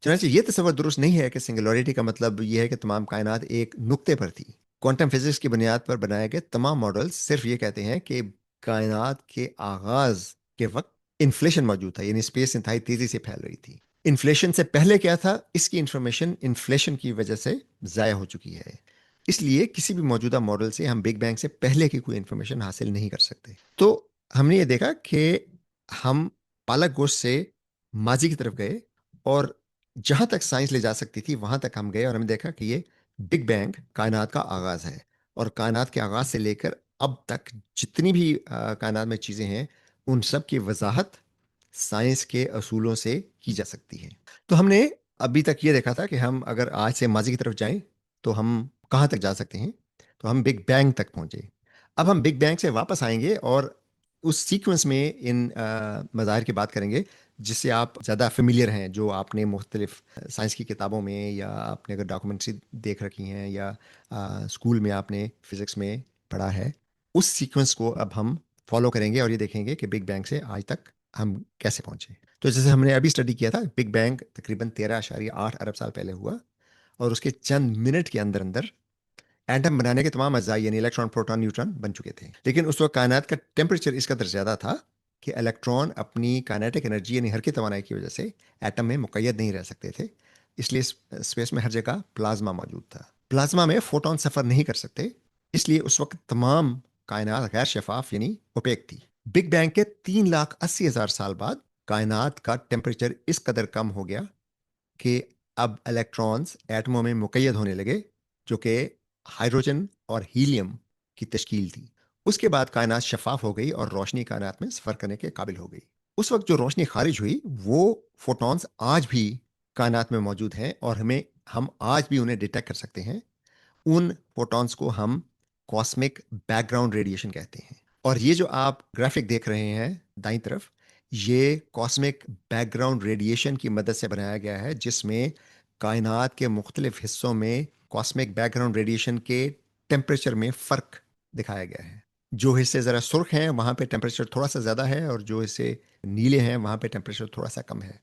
चनांचे ये तस्वर दुरुस्त नहीं है कि सिंगुलैरिटी का मतलब ये है कि तमाम कायनात एक नुक्ते पर थी। क्वांटम फिजिक्स की बुनियाद पर बनाए गए तमाम मॉडल्स सिर्फ ये कहते हैं कि कायनात के आगाज के वक्त इन्फ्लेशन मौजूद था, यानी स्पेस इंतहाई तेजी से फैल रही थी। इन्फ्लेशन से पहले क्या था इसकी इंफॉर्मेशन इन्फ्लेशन की वजह से ज़ाया हो चुकी है। इसलिए किसी भी मौजूदा मॉडल से हम बिग बैंग से पहले की कोई इंफॉर्मेशन हासिल नहीं कर सकते। तो हमने ये देखा कि हम पालक गोश्त से माजी की तरफ गए और जहां तक साइंस ले जा सकती थी वहां तक हम गए और हमने देखा कि ये बिग बैंग कायनात का आगाज है। और कायनात के आगाज से लेकर अब तक जितनी भी कायनात में चीजें हैं उन सब की वजाहत साइंस के असूलों से की जा सकती है। तो हमने अभी तक ये देखा था कि हम अगर आज से माजी की तरफ जाएं तो हम कहाँ तक जा सकते हैं। तो हम बिग बैंग तक पहुंचे। अब हम बिग बैंग से वापस आएंगे और उस सीक्वेंस में इन मज़ाहिर की बात करेंगे जिससे आप ज़्यादा फेमिलियर हैं, जो आपने मुख्तलिफ साइंस की किताबों में या आपने अगर डॉक्यूमेंट्री देख रखी हैं या स्कूल में आपने फिज़िक्स में पढ़ा है। उस सीक्वेंस को अब हम फॉलो करेंगे और ये देखेंगे कि बिग बैंग से आज तक हम कैसे पहुंचे। तो जैसे हमने अभी स्टडी किया था, बिग बैंग तकरीबन 13.8 अरब साल पहले हुआ और उसके चंद मिनट के अंदर अंदर एटम बनाने के तमाम अज्जा यानी इलेक्ट्रॉन, प्रोटॉन, न्यूट्रॉन बन चुके थे। लेकिन उस वक्त कायनात का टेम्परेचर इस कदर ज़्यादा था कि इलेक्ट्रॉन अपनी काइनेटिक एनर्जी यानी हरकत तवानाई की वजह से एटम में मुक़य्यद नहीं रह सकते थे। इसलिए स्पेस में हर जगह प्लाज्मा मौजूद था। प्लाज्मा में फोटॉन सफ़र नहीं कर सकते, इसलिए उस वक्त तमाम कायनात गैर शफाफ यानी ओपेक थी। बिग बैंग के 3,80,000 साल बाद कायनात का टेम्परेचर इस कदर कम हो गया कि अब इलेक्ट्रॉन्स एटमों में मुक़य्यद होने लगे, जो कि हाइड्रोजन और हीलियम की तश्कील थी। उसके बाद कायनात शफाफ हो गई और रोशनी कायनात में सफ़र करने के काबिल हो गई। उस वक्त जो रोशनी खारिज हुई वो फोटॉन्स आज भी कायनात में मौजूद हैं और हम आज भी उन्हें डिटेक्ट कर सकते हैं। उन फोटॉन्स को हम कॉस्मिक बैकग्राउंड रेडिएशन कहते हैं। और ये जो आप ग्राफिक देख रहे हैं दाईं तरफ, ये कॉस्मिक बैकग्राउंड रेडिएशन की मदद से बनाया गया है, जिसमें कायनात के मुख्तलिफ हिस्सों में कॉस्मिक बैकग्राउंड रेडिएशन के टेम्परेचर में फ़र्क दिखाया गया है। जो हिस्से ज़रा सुर्ख हैं वहाँ पे टेम्परेचर थोड़ा सा ज़्यादा है और जो हिस्से नीले हैं वहाँ पे टेम्परेचर थोड़ा सा कम है।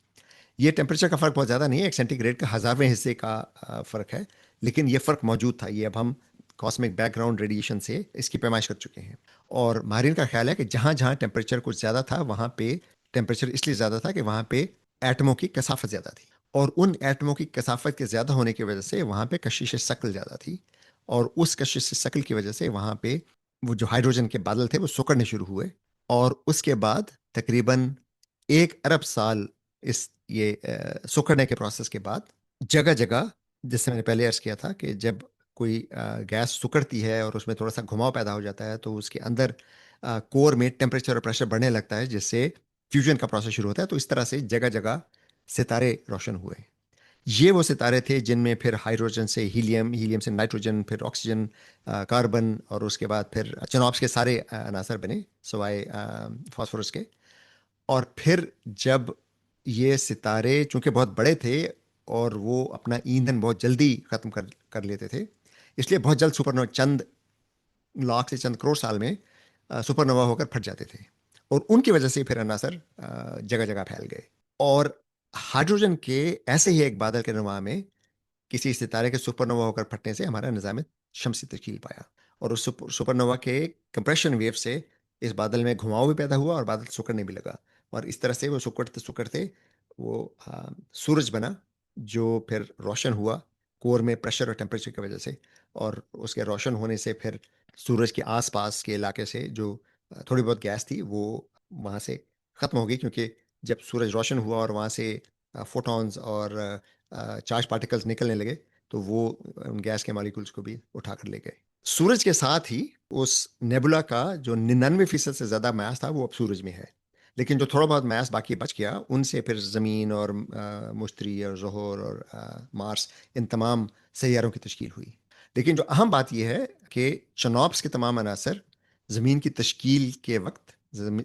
ये टेम्परेचर का फ़र्क बहुत ज़्यादा नहीं है, एक सेंटीग्रेड का हज़ारवें हिस्से का फ़र्क है, लेकिन ये फ़र्क मौजूद था। ये अब हम कॉस्मिक बैकग्राउंड रेडिएशन से इसकी पैमाइश कर चुके हैं। और माहिरीन का ख्याल है कि जहाँ जहाँ टेम्परेचर कुछ ज़्यादा था वहाँ पे टेम्परेचर इसलिए ज़्यादा था कि वहाँ पे एटमों की कसाफत ज़्यादा थी और उन एटमों की कसाफत के ज़्यादा होने की वजह से वहाँ पे कशिश शक्ल ज़्यादा थी और उस कशिश शक्ल की वजह से वहाँ पे वो जो हाइड्रोजन के बादल थे वो सिकुड़ने शुरू हुए। और उसके बाद तकरीबन 1 अरब साल इस ये सिकुड़ने के प्रोसेस के बाद जगह जगह, जैसे मैंने पहले अर्ज किया था कि जब कोई गैस सिकुड़ती है और उसमें थोड़ा सा घुमाव पैदा हो जाता है तो उसके अंदर कोर में टेम्परेचर और प्रेशर बढ़ने लगता है, जिससे फ्यूजन का प्रोसेस शुरू होता है। तो इस तरह से जगह जगह सितारे रोशन हुए। ये वो सितारे थे जिनमें फिर हाइड्रोजन से हीलियम, हीलियम से नाइट्रोजन, फिर ऑक्सीजन, कार्बन और उसके बाद फिर चनॉप्स के सारे अनासर बने सवाए फास्फोरस के। और फिर जब ये सितारे चूंकि बहुत बड़े थे और वो अपना ईंधन बहुत जल्दी ख़त्म कर कर लेते थे। इसलिए बहुत जल्द सुपरनोवा चंद लाख से चंद करोड़ साल में सुपरनोवा होकर फट जाते थे, और उनकी वजह से फिर अन्नासर जगह जगह फैल गए। और हाइड्रोजन के ऐसे ही एक बादल के नुमा में किसी सितारे के सुपरनोवा होकर फटने से हमारा निज़ाम शमसी तश्कील पाया, और उस सुपरनोवा के कंप्रेशन वेव से इस बादल में घुमाव भी पैदा हुआ और बादल सिकुड़ने भी लगा, और इस तरह से वो सिकुड़ते सिकुड़ते वो सूरज बना, जो फिर रोशन हुआ कोर में प्रेशर और टेम्परेचर की वजह से। और उसके रोशन होने से फिर सूरज के आसपास के इलाके से जो थोड़ी बहुत गैस थी वो वहाँ से ख़त्म हो गई, क्योंकि जब सूरज रोशन हुआ और वहाँ से फोटॉन्स और चार्ज पार्टिकल्स निकलने लगे, तो वो उन गैस के मॉलिक्यूल्स को भी उठा कर ले गए। सूरज के साथ ही उस नेबुला का जो 99% से ज़्यादा मास था वो अब सूरज में है, लेकिन जो थोड़ा बहुत मास बाकी बच गया उनसे फिर ज़मीन और मुश्तरी और ज़ोहर और मार्स, इन तमाम सैयारों की तश्कील हुई। लेकिन जो अहम बात यह है कि चनॉप्स के तमाम अनासर ज़मीन की तश्कील के वक्त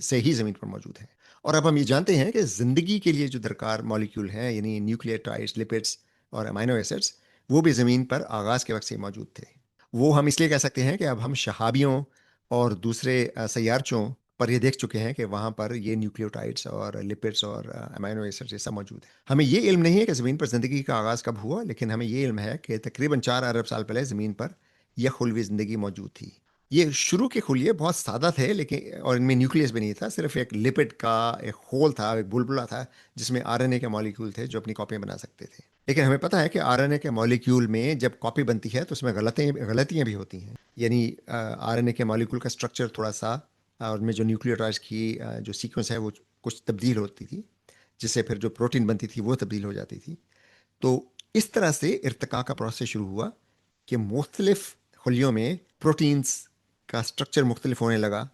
से ही ज़मीन पर मौजूद है। और अब हम ये जानते हैं कि ज़िंदगी के लिए जो दरकार मॉलिक्यूल हैं, यानी न्यूक्लियोटाइड्स, लिपिड्स और अमाइनो एसिड्स, वो भी ज़मीन पर आगाज़ के वक्त से मौजूद थे। वो हम इसलिए कह सकते हैं कि अब हम शहाबियों और दूसरे सैयारचों पर ये देख चुके हैं कि वहाँ पर ये न्यूक्लियोटाइड्स और लिपिड्स और अमाइनो एसिड्स ये सब मौजूद है। हमें ये इल्म नहीं है कि ज़मीन पर ज़िंदगी का आगाज़ कब हुआ, लेकिन हमें ये इल्म है कि तकरीबन 4 अरब साल पहले ज़मीन पर यह खुलवी ज़िंदगी मौजूद थी। ये शुरू के खुलिये बहुत सादा थे, लेकिन और इनमें न्यूक्लियस भी नहीं था, सिर्फ एक लिपिड का एक होल था, एक बुलबुला था जिसमें आरएनए के मॉलिक्यूल थे जो अपनी कॉपियां बना सकते थे। लेकिन हमें पता है कि आरएनए के मॉलिक्यूल में जब कॉपी बनती है तो उसमें गलतियां भी होती हैं। यानी आरएनए के मॉलिक्यूल का स्ट्रक्चर थोड़ा सा और उनमें जो न्यूक्लियोटाइड्स की जो सीक्वेंस है वो कुछ तब्दील होती थी, जिससे फिर जो प्रोटीन बनती थी वो तब्दील हो जाती थी। तो इस तरह से इर्तिका का प्रोसेस शुरू हुआ कि मुख्तलिफ खुलियों में प्रोटीन्स का स्ट्रक्चर मुख्तलिफ होने लगा,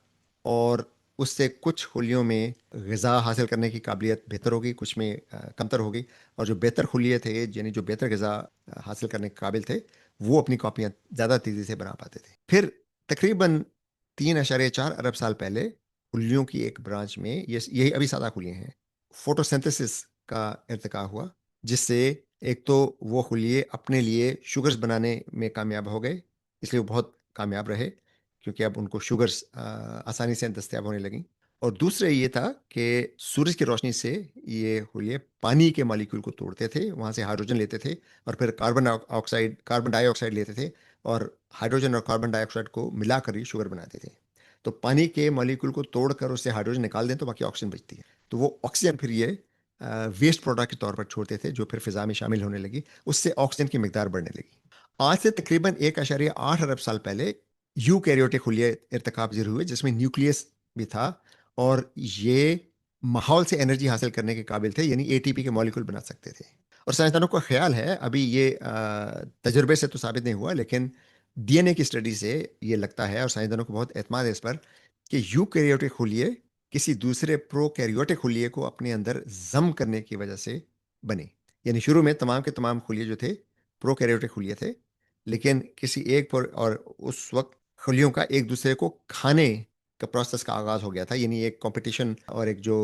और उससे कुछ खुलियों में ग़िज़ा हासिल करने की काबिलियत बेहतर हो गई, कुछ में कमतर हो गई। और जो बेहतर खुलिये थे, यानी जो बेहतर ग़िज़ा हासिल करने के काबिल थे, वो अपनी कॉपियाँ ज़्यादा तेज़ी से बना पाते थे। फिर तकरीबन 3.4 अरब साल पहले खुलियों की एक ब्रांच में, यही अभी सादा खुलिये हैं, फोटोसिंथेसिस का इर्तिका हुआ, जिससे एक तो वो खुलिये अपने लिए शुगर्स बनाने में कामयाब हो गए, इसलिए वो बहुत कामयाब रहे क्योंकि अब उनको शुगर्स आसानी से दस्तयाब होने लगी। और दूसरे ये था कि सूरज की रोशनी से ये खुलिये पानी के मॉलिक्यूल को तोड़ते थे, वहाँ से हाइड्रोजन लेते थे और फिर कार्बन डाइऑक्साइड लेते थे, और हाइड्रोजन और कार्बन डाइऑक्साइड को मिलाकर ही शुगर बनाते थे। तो पानी के मॉलिक्यूल को तोड़कर उससे हाइड्रोजन निकाल दें तो बाकी ऑक्सीजन बचती है। तो वो ऑक्सीजन फिर ये वेस्ट प्रोडक्ट के तौर पर छोड़ते थे, जो फिर फिजा में शामिल होने लगी, उससे ऑक्सीजन की मिकदार बढ़ने लगी। आज से तकरीबन 1.8 अरब साल पहले यूकैरियोटिक खुलिये इर्तिका पजीर हुए, जिसमें न्यूक्लियस भी था, और ये माहौल से एनर्जी हासिल करने के काबिल थे, यानी एटीपी के मॉलिक्यूल बना सकते थे। और साइंसदानों का ख्याल है, अभी ये तजुर्बे से तो साबित नहीं हुआ, लेकिन डीएनए की स्टडी से ये लगता है, और साइंसदानों को बहुत एतमाद है इस पर, कि यूकैरियोटिक खुलिये किसी दूसरे प्रोकैरियोटिक खुलिये को अपने अंदर जम करने की वजह से बने। यानी शुरू में तमाम के तमाम खुलिये जो थे प्रोकैरियोटिक खुलिये थे, लेकिन किसी एक पर, और उस वक्त खुलियों का एक दूसरे को खाने का प्रोसेस का आगाज हो गया था, यानी एक कंपटीशन और एक जो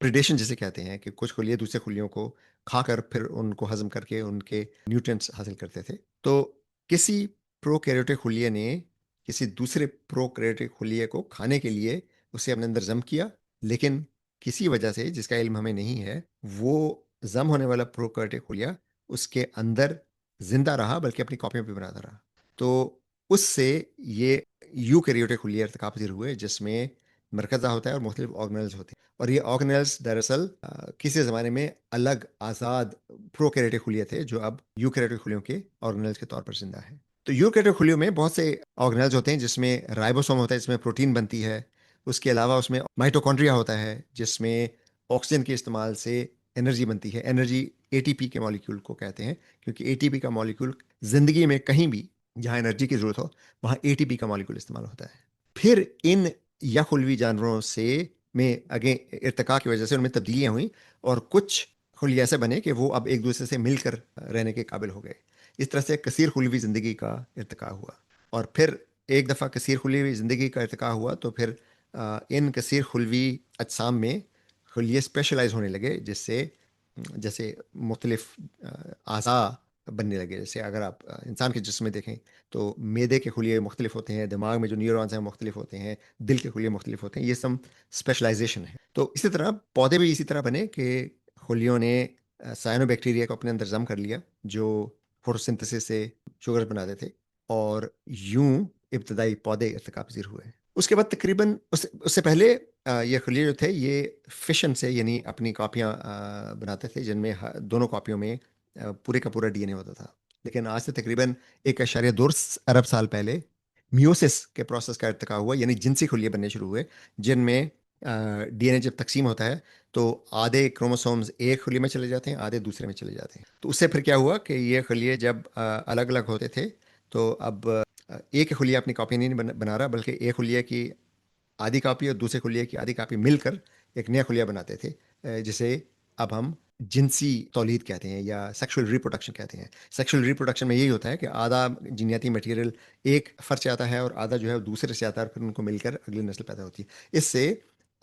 प्रिडेशन जिसे कहते हैं, कि कुछ खुलिये दूसरे खुलियों को खाकर फिर उनको हजम करके उनके न्यूट्रिएंट्स हासिल करते थे। तो किसी प्रोकैरियोटिक खुलिये ने किसी दूसरे प्रोकैरियोटिक खुलिये को खाने के लिए उसे अपने अंदर जम किया, लेकिन किसी वजह से जिसका इल्म हमें नहीं है, वो जम होने वाला प्रोकैरियोटिक खुलिया उसके अंदर जिंदा रहा, बल्कि अपनी कॉपियां भी बनाता रहा। तो उससे ये यूकैरियोटिक खुलिये इर्तिका पजीर हुए, जिसमें मरकज़ा होता है और मुख्तलिफ ऑर्गेनेल्स होते हैं। और ये ऑर्गेनेल्स दरअसल किसी ज़माने में अलग आज़ाद प्रोकैरियोटिक खुलिये थे, जो अब यूकैरियोटिक खुलियों के ऑर्गेनेल्स के तौर पर जिंदा है। तो यूकैरियोटिक खुलियों में बहुत से ऑर्गेनेल्स होते हैं, जिसमें राइबोसोम होता है, जिसमें प्रोटीन बनती है। उसके अलावा उसमें माइटोकॉन्ड्रिया होता है, जिसमें ऑक्सीजन के इस्तेमाल से एनर्जी बनती है। एनर्जी एटीपी के मॉलिक्यूल को कहते हैं, क्योंकि एटीपी का मॉलिक्यूल ज़िंदगी में कहीं भी जहाँ एनर्जी की ज़रूरत हो वहाँ एटीपी का मॉलिक्यूल इस्तेमाल होता है। फिर इन यखुलवी जानवरों से में आगे इर्तिका की वजह से उनमें तब्दीलियाँ हुई, और कुछ खुलिये ऐसे बने कि वो अब एक दूसरे से मिलकर रहने के काबिल हो गए। इस तरह से कसीर खुलवी ज़िंदगी का इर्तिका हुआ। और फिर एक दफ़ा कसीर खुलवी ज़िंदगी का इर्तिका हुआ तो फिर इन कसीर खुलवी अजसाम में खुलिये स्पेशलाइज होने लगे, जिससे जैसे मुख्तलिफ अज़ा बनने लगे। जैसे अगर आप इंसान के जिस्म में देखें तो मैदे के खुलिये मुख्तलिफ होते हैं, दिमाग में जो न्यूरॉन्स हैं मुख्तलिफ होते हैं, दिल के खुलिये मुख्तलिफ होते हैं। ये सब स्पेशलाइजेशन है। तो इसी तरह पौधे भी इसी तरह बने कि खुलियों ने साइनोबैक्टीरिया को अपने अंदर जम कर लिया, जो फोटोसिंथेसिस से शुगर बनाते थे, और यूं इब्तदाई पौधे इर्तिका पजीर हुए। उसके बाद तकरीबन उससे पहले ये खलील जो थे ये फिशन से, यानी अपनी कॉपियाँ बनाते थे, जिनमें दोनों कॉपियों में पूरे का पूरा डीएनए होता था। लेकिन आज से तकरीबन 1.2 अरब साल पहले मियोसिस के प्रोसेस का इर्तिका हुआ, यानी जिनसी खुलिये बनने शुरू हुए, जिनमें डीएनए जब तकसीम होता है तो आधे क्रोमोसोम्स एक खुलिये में चले जाते हैं, आधे दूसरे में चले जाते हैं। तो उससे फिर क्या हुआ कि ये खुलिये जब अलग अलग होते थे, तो अब एक खुलिया अपनी कॉपी नहीं बना रहा, बल्कि एक खुलिया की आधी कापी और दूसरे खुलिये की आधी कापी मिलकर एक नया खुलिया बनाते थे, जिसे अब हम जिनसी तौलीद कहते हैं या सेक्सुअल रिप्रोडक्शन कहते हैं। सेक्सुअल रिप्रोडक्शन में यही होता है कि आधा जीनियाती मटेरियल एक फर्ज से आता है और आधा जो है वो दूसरे से आता है, और फिर उनको मिलकर अगली नस्ल पैदा होती है। इससे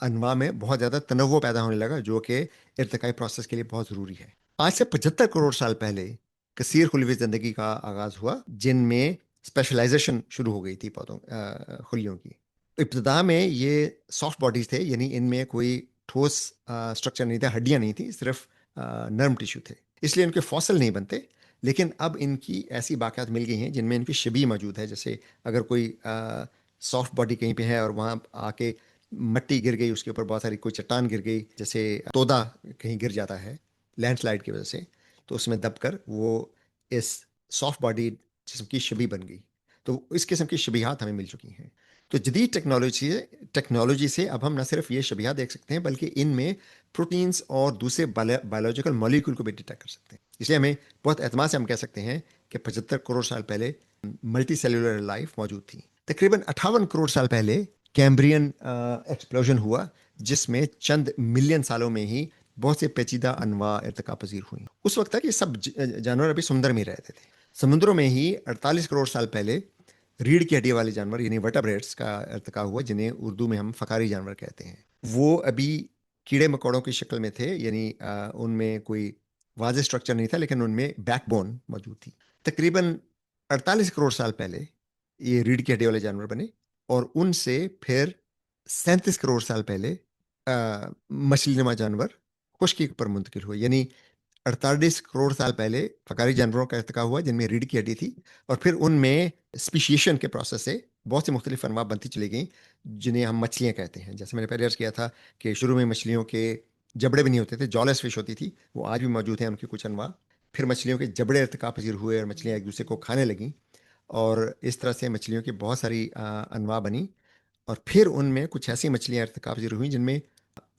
अनवा में बहुत ज़्यादा तनव्वु पैदा होने लगा, जो कि इर्तिकाई प्रोसेस के लिए बहुत ज़रूरी है। आज से 75 करोड़ साल पहले कसीर खुलवी ज़िंदगी का आगाज़ हुआ, जिनमें स्पेशलाइजेशन शुरू हो गई थी पौधों खुलियों की। इब्तदा में ये सॉफ्ट बॉडीज थे, यानी इनमें कोई ठोस स्ट्रक्चर नहीं था, हड्डियां नहीं थी, सिर्फ नर्म टिश्यू थे, इसलिए इनके फॉसल नहीं बनते। लेकिन अब इनकी ऐसी बाक़ात मिल गई हैं जिनमें इनकी शबी मौजूद है। जैसे अगर कोई सॉफ्ट बॉडी कहीं पे है और वहाँ आके मट्टी गिर गई, उसके ऊपर बहुत सारी कोई चट्टान गिर गई, जैसे तोदा कहीं गिर जाता है लैंडस्लाइड की वजह से, तो उसमें दबकर वो इस सॉफ्ट बॉडी जिस्म की शबी बन गई। तो इस किस्म की शबीहात हमें मिल चुकी हैं। तो जदीद टेक्नोलॉजी से अब हम न सिर्फ ये शबीहात देख सकते हैं, बल्कि इनमें प्रोटीन्स और दूसरे बायोलॉजिकल मॉलिक्यूल को भी डिटेक्ट कर सकते हैं। इसलिए हमें बहुत एतमाद से हम कह सकते हैं कि 75 करोड़ साल पहले मल्टी सेलुलर लाइफ मौजूद थी। तकरीबन 58 करोड़ साल पहले कैम्ब्रियन एक्सप्लोजन हुआ, जिसमें चंद मिलियन सालों में ही बहुत से पेचीदा अनवा इर्तिका पजीर हुई। उस वक्त तक ये सब जानवर अभी समुद्र में रहते थे। समुद्रों में ही 48 करोड़ साल पहले रीढ़ की हड्डी वाले जानवर यानी वर्टेब्रेट्स का इर्तिका हुआ, जिन्हें उर्दू में हम फकारी जानवर कहते हैं। वो अभी कीड़े मकोड़ों की शक्ल में थे, यानी उनमें कोई वाज़ेह स्ट्रक्चर नहीं था, लेकिन उनमें बैकबोन मौजूद थी। तकरीबन 48 करोड़ साल पहले ये रीढ़ की हड्डी वाले जानवर बने, और उनसे फिर 37 करोड़ साल पहले मछली नुमा जानवर खुश्की पर मुंतकिल हुए। यानी 48 करोड़ साल पहले फकारी जानवरों का इर्तिका हुआ जिनमें रीढ़ की हड्डी थी, और फिर उनमें स्पीशिएशन के प्रोसेस से बहुत सी मुख्तलिफ अनवा बनती चली गई, जिन्हें हम मछलियाँ कहते हैं। जैसे मैंने पहले अर्ज़ किया था कि शुरू में मछलियों के जबड़े भी नहीं होते थे, जॉलेस फिश होती थी, वो आज भी मौजूद हैं उनकी कुछ अनवा। फिर मछलियों के जबड़े इर्तिका पजीर हुए और मछलियाँ एक दूसरे को खाने लगीं, और इस तरह से मछलियों की बहुत सारी अनवा बनी। और फिर उनमें कुछ ऐसी मछलियाँ इर्तिका पजीर हुई जिनमें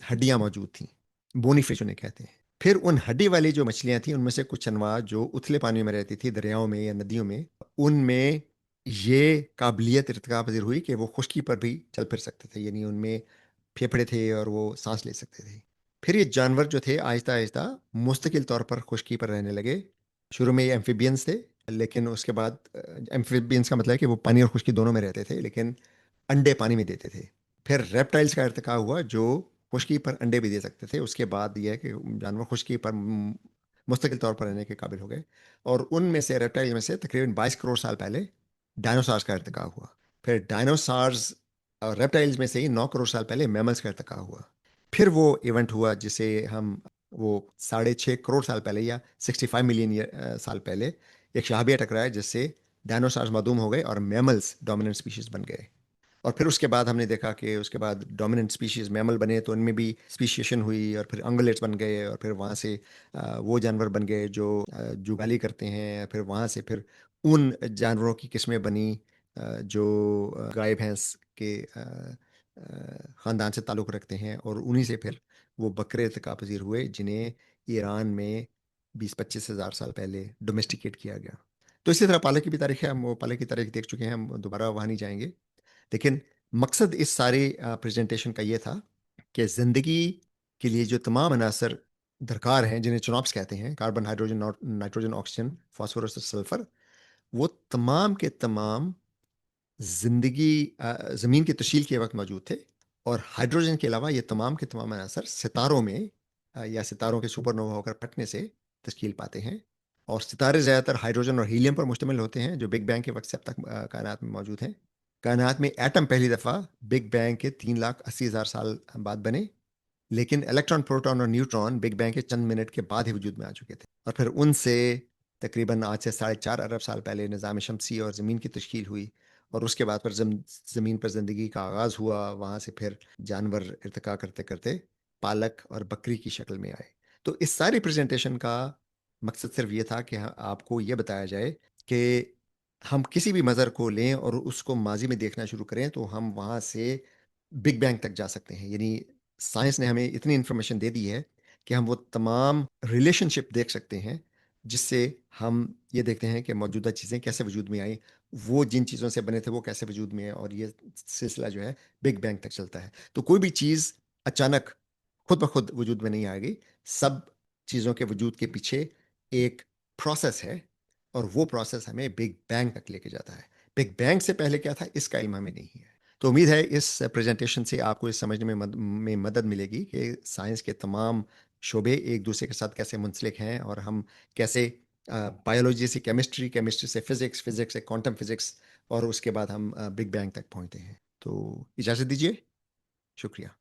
हड्डियाँ मौजूद थीं, बोनी फिश उन्हें कहते हैं। फिर उन हड्डी वाली जो मछलियाँ थीं, उनमें से कुछ अनवा जो उथले पानी में रहती थी, दरियाओं में या नदियों में, उनमें ये काबिलियत इर्तिका पजीर हुई कि वो खुश्की पर भी चल फिर सकते थे, यानी उनमें फेफड़े थे और वो सांस ले सकते थे। फिर ये जानवर जो थे आहिस्ता आहिस्ता मुस्तकिल तौर पर खुश्की पर रहने लगे। शुरू में ये एम्फीबियंस थे, लेकिन उसके बाद एम्फीबियंस का मतलब है कि वो पानी और खुश्की दोनों में रहते थे, लेकिन अंडे पानी में देते थे। फिर रेप्टाइल्स का इर्तिका हुआ, जो खुश्की पर अंडे भी दे सकते थे। उसके बाद यह है कि जानवर खुश्की पर मुस्तकिल तौर पर रहने के काबिल हो गए, और उनमें से रेप्टाइल में से तकरीबन 22 करोड़ साल पहले डायनासॉर्स का इर्तिका हुआ। फिर डायनासॉर्स और रेप्टाइल्स में से ही 9 करोड़ साल पहले मैमल्स का इर्तिका हुआ। फिर वो इवेंट हुआ जिसे हम वो 6.5 करोड़ साल पहले या 65 मिलियन साल पहले एक शाहबिया टकराया, जिससे डायनासॉर्स मदूम हो गए और मैमल्स डोमिनेंट स्पीशीज बन गए। और फिर उसके बाद हमने देखा कि उसके बाद डोमिनेंट स्पीशीज मैमल बने, तो उनमें भी स्पीशिएशन हुई, और फिर अंगलेट्स बन गए, और फिर वहाँ से वो जानवर बन गए जो जुगाली करते हैं। फिर वहाँ से फिर उन जानवरों की किस्में बनी जो गाय भैंस के ख़ानदान से ताल्लुक़ रखते हैं, और उन्हीं से फिर वो बकरे इर्तिका पजीर हुए, जिन्हें ईरान में 20-25 हज़ार साल पहले डोमेस्टिकेट किया गया। तो इसी तरह पालक की भी तारीख है, हम वो पालक की तारीख देख चुके हैं, हम दोबारा वहाँ नहीं जाएंगे। लेकिन मकसद इस सारे प्रेजेंटेशन का ये था कि ज़िंदगी के लिए जो तमाम अनासर दरकार हैं, जिन्हें चुनाप्स कहते हैं, carbon, hydrogen, nitrogen, oxygen, phosphorus और सल्फर, वो तमाम के तमाम ज़िंदगी ज़मीन की तश्कील के वक्त मौजूद थे। और हाइड्रोजन के अलावा ये तमाम के तमाम अनासर सितारों में या सितारों के सुपरनोवा होकर फटने से तश्कील पाते हैं। और सितारे ज़्यादातर हाइड्रोजन और हीलियम पर मुश्तमिल होते हैं, जो बिग बैंग के वक्त से अब तक कायनात में मौजूद हैं। कायनात में एटम पहली दफ़ा बिग बैंग के 3,80,000 साल बाद बने, लेकिन इलेक्ट्रॉन, प्रोटॉन और न्यूट्रॉन बिग बैंग के चंद मिनट के बाद ही वजूद में आ चुके थे। और फिर उनसे तकरीबन आज से 4.5 अरब साल पहले निज़ाम शमसी और ज़मीन की तश्कील हुई। और उसके बाद फिर ज़मीन पर ज़िंदगी का आगाज़ हुआ। वहाँ से फिर जानवर इर्तिका करते करते पालक और बकरी की शक्ल में आए। तो इस सारी प्रेजेंटेशन का मकसद सिर्फ ये था कि आपको ये बताया जाए कि हम किसी भी मज़र को लें और उसको माजी में देखना शुरू करें, तो हम वहाँ से बिग बैंग तक जा सकते हैं। यानी साइंस ने हमें इतनी इन्फॉर्मेशन दे दी है कि हम वो तमाम रिलेशनशिप देख सकते हैं, जिससे हम ये देखते हैं कि मौजूदा चीज़ें कैसे वजूद में आई, वो जिन चीज़ों से बने थे वो कैसे वजूद में है, और ये सिलसिला जो है बिग बैंग तक चलता है। तो कोई भी चीज़ अचानक खुद ब खुद वजूद में नहीं आ गई। सब चीज़ों के वजूद के पीछे एक प्रोसेस है, और वो प्रोसेस हमें बिग बैंग तक लेके जाता है। बिग बैंग से पहले क्या था, इसका इल्म हमें नहीं है। तो उम्मीद है इस प्रेजेंटेशन से आपको इस समझने में मदद मिलेगी कि साइंस के तमाम शोबे एक दूसरे के साथ कैसे मुंसलिक हैं, और हम कैसे बायोलॉजी से केमिस्ट्री, केमिस्ट्री से फिजिक्स, फिजिक्स से क्वांटम फिजिक्स, और उसके बाद हम बिग बैंग तक पहुंचते हैं। तो इजाज़त दीजिए। शुक्रिया।